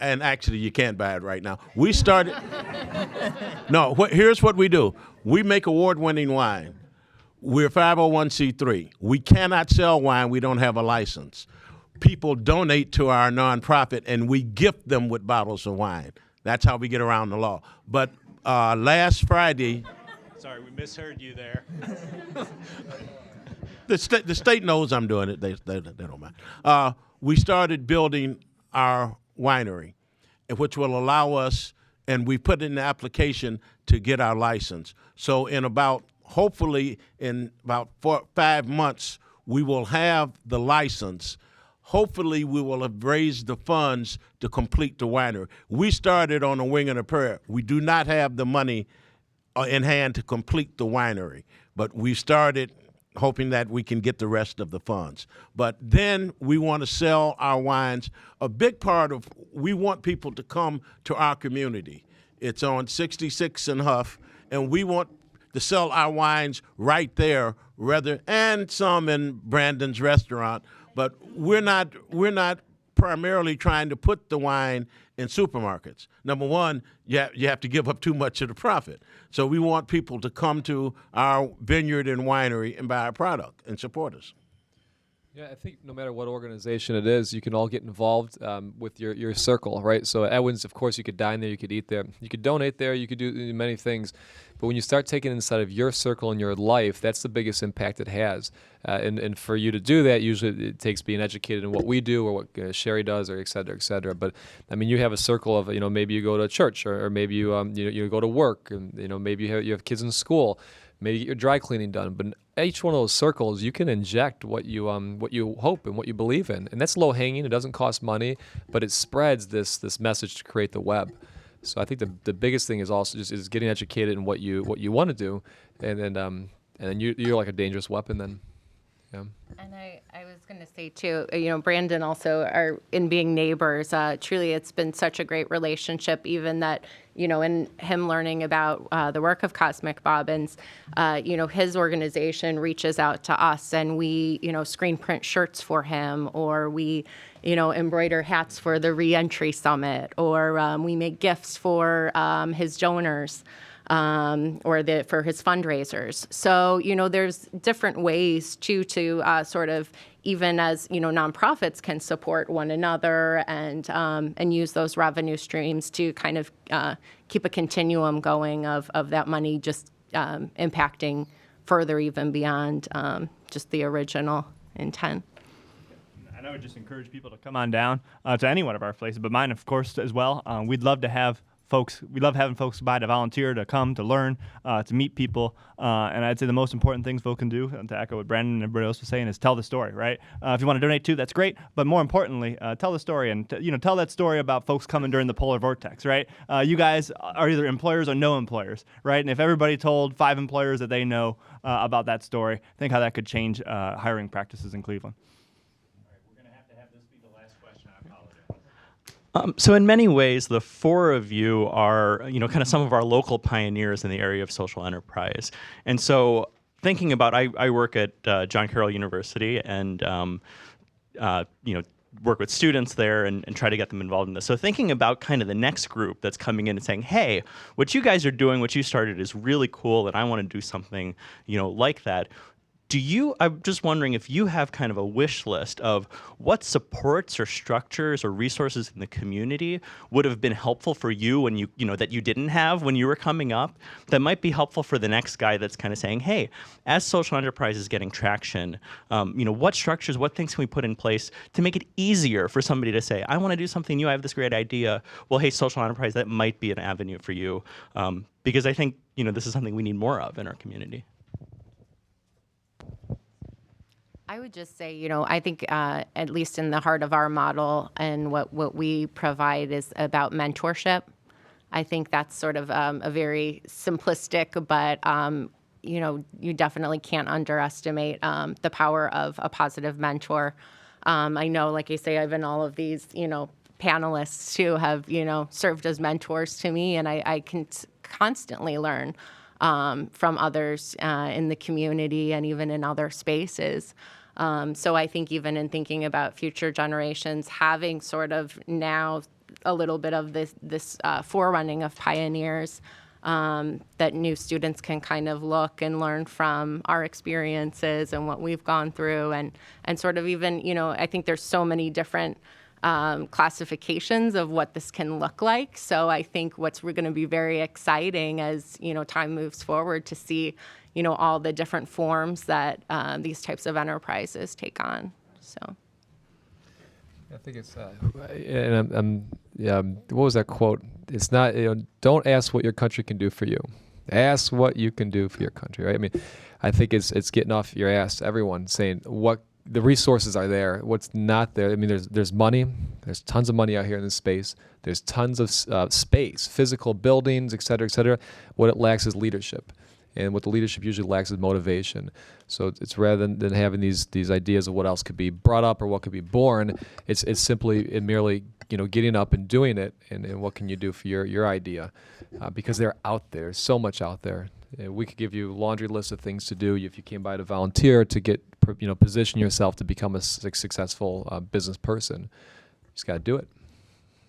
Speaker 4: And actually, you can't buy it right now. We started. No, here's what we do. We make award-winning wine. We're 501c3. We cannot sell wine. We don't have a license. People donate to our nonprofit, and we gift them with bottles of wine. That's how we get around the law. But last Friday.
Speaker 1: Sorry, we misheard you there.
Speaker 4: The state knows I'm doing it. They don't mind. We started building our winery, which will allow us, and we put in the application to get our license. So hopefully in about 5 months, we will have the license. Hopefully we will have raised the funds to complete the winery. We started on a wing and a prayer. We do not have the money in hand to complete the winery, but we started hoping that we can get the rest of the funds. But then we want to sell our wines. A big part of, we want people to come to our community. It's on 66 and Huff, and we want to sell our wines right there, and some in Brandon's restaurant. But we're not primarily trying to put the wine in supermarkets. Number one, you have to give up too much of the profit. So we want people to come to our vineyard and winery and buy our product and support us.
Speaker 2: Yeah, I think no matter what organization it is, you can all get involved with your circle, right? So at Edwins, of course, you could dine there, you could eat there, you could donate there, you could do many things. But when you start taking it inside of your circle and your life, that's the biggest impact it has. And for you to do that, usually it takes being educated in what we do or what Sharie does, or et cetera, et cetera. But I mean, you have a circle of, maybe you go to church, or maybe you go to work, and maybe you have kids in school. Maybe get your dry cleaning done, but in each one of those circles, you can inject what you hope and what you believe in, and that's low hanging. It doesn't cost money, but it spreads this message to create the web. So I think the biggest thing is also just getting educated in what you want to do, and then you're like a dangerous weapon then. Yeah.
Speaker 3: And I was going to say too, Brandon also in being neighbors, truly it's been such a great relationship, even that, in him learning about the work of Cosmic Bobbins, his organization reaches out to us, and we, screen print shirts for him, or we, embroider hats for the Reentry Summit, or we make gifts for his donors. Or for his fundraisers. So, there's different ways to sort of, even as, nonprofits can support one another and use those revenue streams to kind of keep a continuum going of that money just impacting further even beyond just the original intent.
Speaker 5: And I would just encourage people to come on down to any one of our places, but mine, of course, as well. We'd love to have folks. We love having folks by to volunteer, to come, to learn, to meet people. And I'd say the most important things folks can do, to echo what Brandon and everybody else was saying, is tell the story, right? If you want to donate too, that's great. But more importantly, tell the story, and tell that story about folks coming during the polar vortex, right? You guys are either employers or no employers, right? And if everybody told 5 employers that they know about that story, think how that could change hiring practices in Cleveland.
Speaker 11: So in many ways, the 4 of you are, kind of some of our local pioneers in the area of social enterprise. And so thinking about, I work at John Carroll University and, work with students there and try to get them involved in this. So thinking about kind of the next group that's coming in and saying, hey, what you guys are doing, what you started is really cool, and I want to do something, like that. I'm just wondering if you have kind of a wish list of what supports or structures or resources in the community would have been helpful for you when that you didn't have when you were coming up, that might be helpful for the next guy that's kind of saying, hey, as social enterprise is getting traction, what structures, what things can we put in place to make it easier for somebody to say, I want to do something new, I have this great idea. Well, hey, social enterprise, that might be an avenue for you. Because I think, this is something we need more of in our community.
Speaker 3: I would just say, I think at least in the heart of our model and what we provide is about mentorship. I think that's sort of a very simplistic, but, you definitely can't underestimate the power of a positive mentor. I know, like you say, I've been all of these, panelists who have, served as mentors to me, and I can constantly learn from others in the community and even in other spaces. So I think even in thinking about future generations, having sort of now a little bit of this forerunning of pioneers that new students can kind of look and learn from our experiences and what we've gone through, and sort of even, I think there's so many different classifications of what this can look like. So I think what's going to be very exciting as, time moves forward to see, all the different forms that these types of enterprises take on. So.
Speaker 2: I think it's, what was that quote? It's not, don't ask what your country can do for you. Ask what you can do for your country, right? I mean, I think it's getting off your ass, everyone, saying what the resources are there, what's not there. I mean, there's money. There's tons of money out here in this space. There's tons of space, physical buildings, et cetera, et cetera. What it lacks is leadership. And what the leadership usually lacks is motivation. So it's rather than having these ideas of what else could be brought up or what could be born, it's simply and merely getting up and doing it, and what can you do for your idea, because they're out there, so much out there. We could give you a laundry list of things to do if you came by to volunteer to get position yourself to become a successful business person. You just got to do it.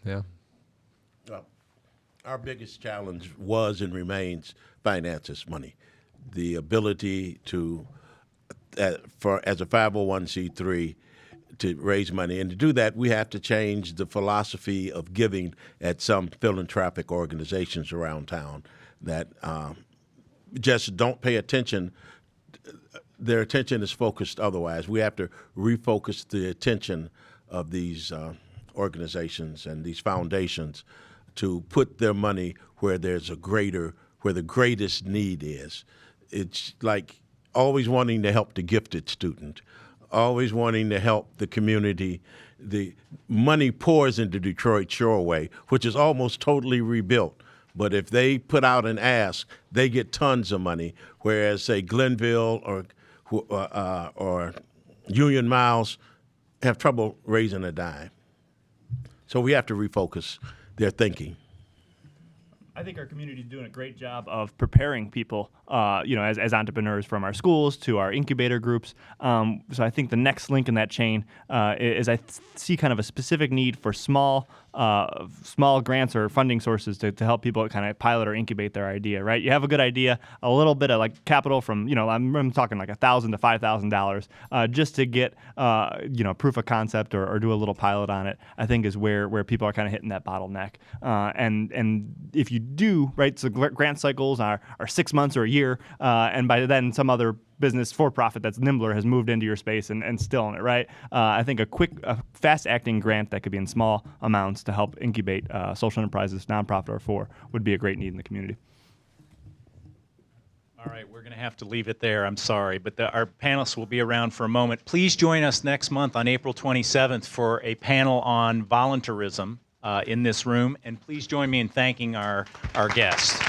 Speaker 2: Yeah.
Speaker 4: Well, our biggest challenge was and remains finances, money. The ability to as a 501c3 to raise money. And to do that, we have to change the philosophy of giving at some philanthropic organizations around town that just don't pay attention. Their attention is focused otherwise. We have to refocus the attention of these organizations and these foundations to put their money where there's where the greatest need is. It's like always wanting to help the gifted student, always wanting to help the community. The money pours into Detroit Shoreway, which is almost totally rebuilt. But if they put out an ask, they get tons of money, whereas, say, Glenville or Union Miles have trouble raising a dime. So we have to refocus their thinking.
Speaker 5: I think our community is doing a great job of preparing people, as entrepreneurs, from our schools to our incubator groups. So I think the next link in that chain is I see kind of a specific need for small grants or funding sources to help people kind of pilot or incubate their idea. Right? You have a good idea, a little bit of like capital from I'm talking like $1,000 to $5,000 just to get proof of concept or do a little pilot on it. I think is where people are kind of hitting that bottleneck. And if you do, right, so grant cycles are 6 months or a year, and by then some other business for-profit that's nimbler has moved into your space and still in it, right? I think a fast-acting grant that could be in small amounts to help incubate social enterprises, nonprofit or for, would be a great need in the community.
Speaker 1: All right, we're going to have to leave it there. I'm sorry, but our panelists will be around for a moment. Please join us next month on April 27th for a panel on volunteerism in this room, and please join me in thanking our guests.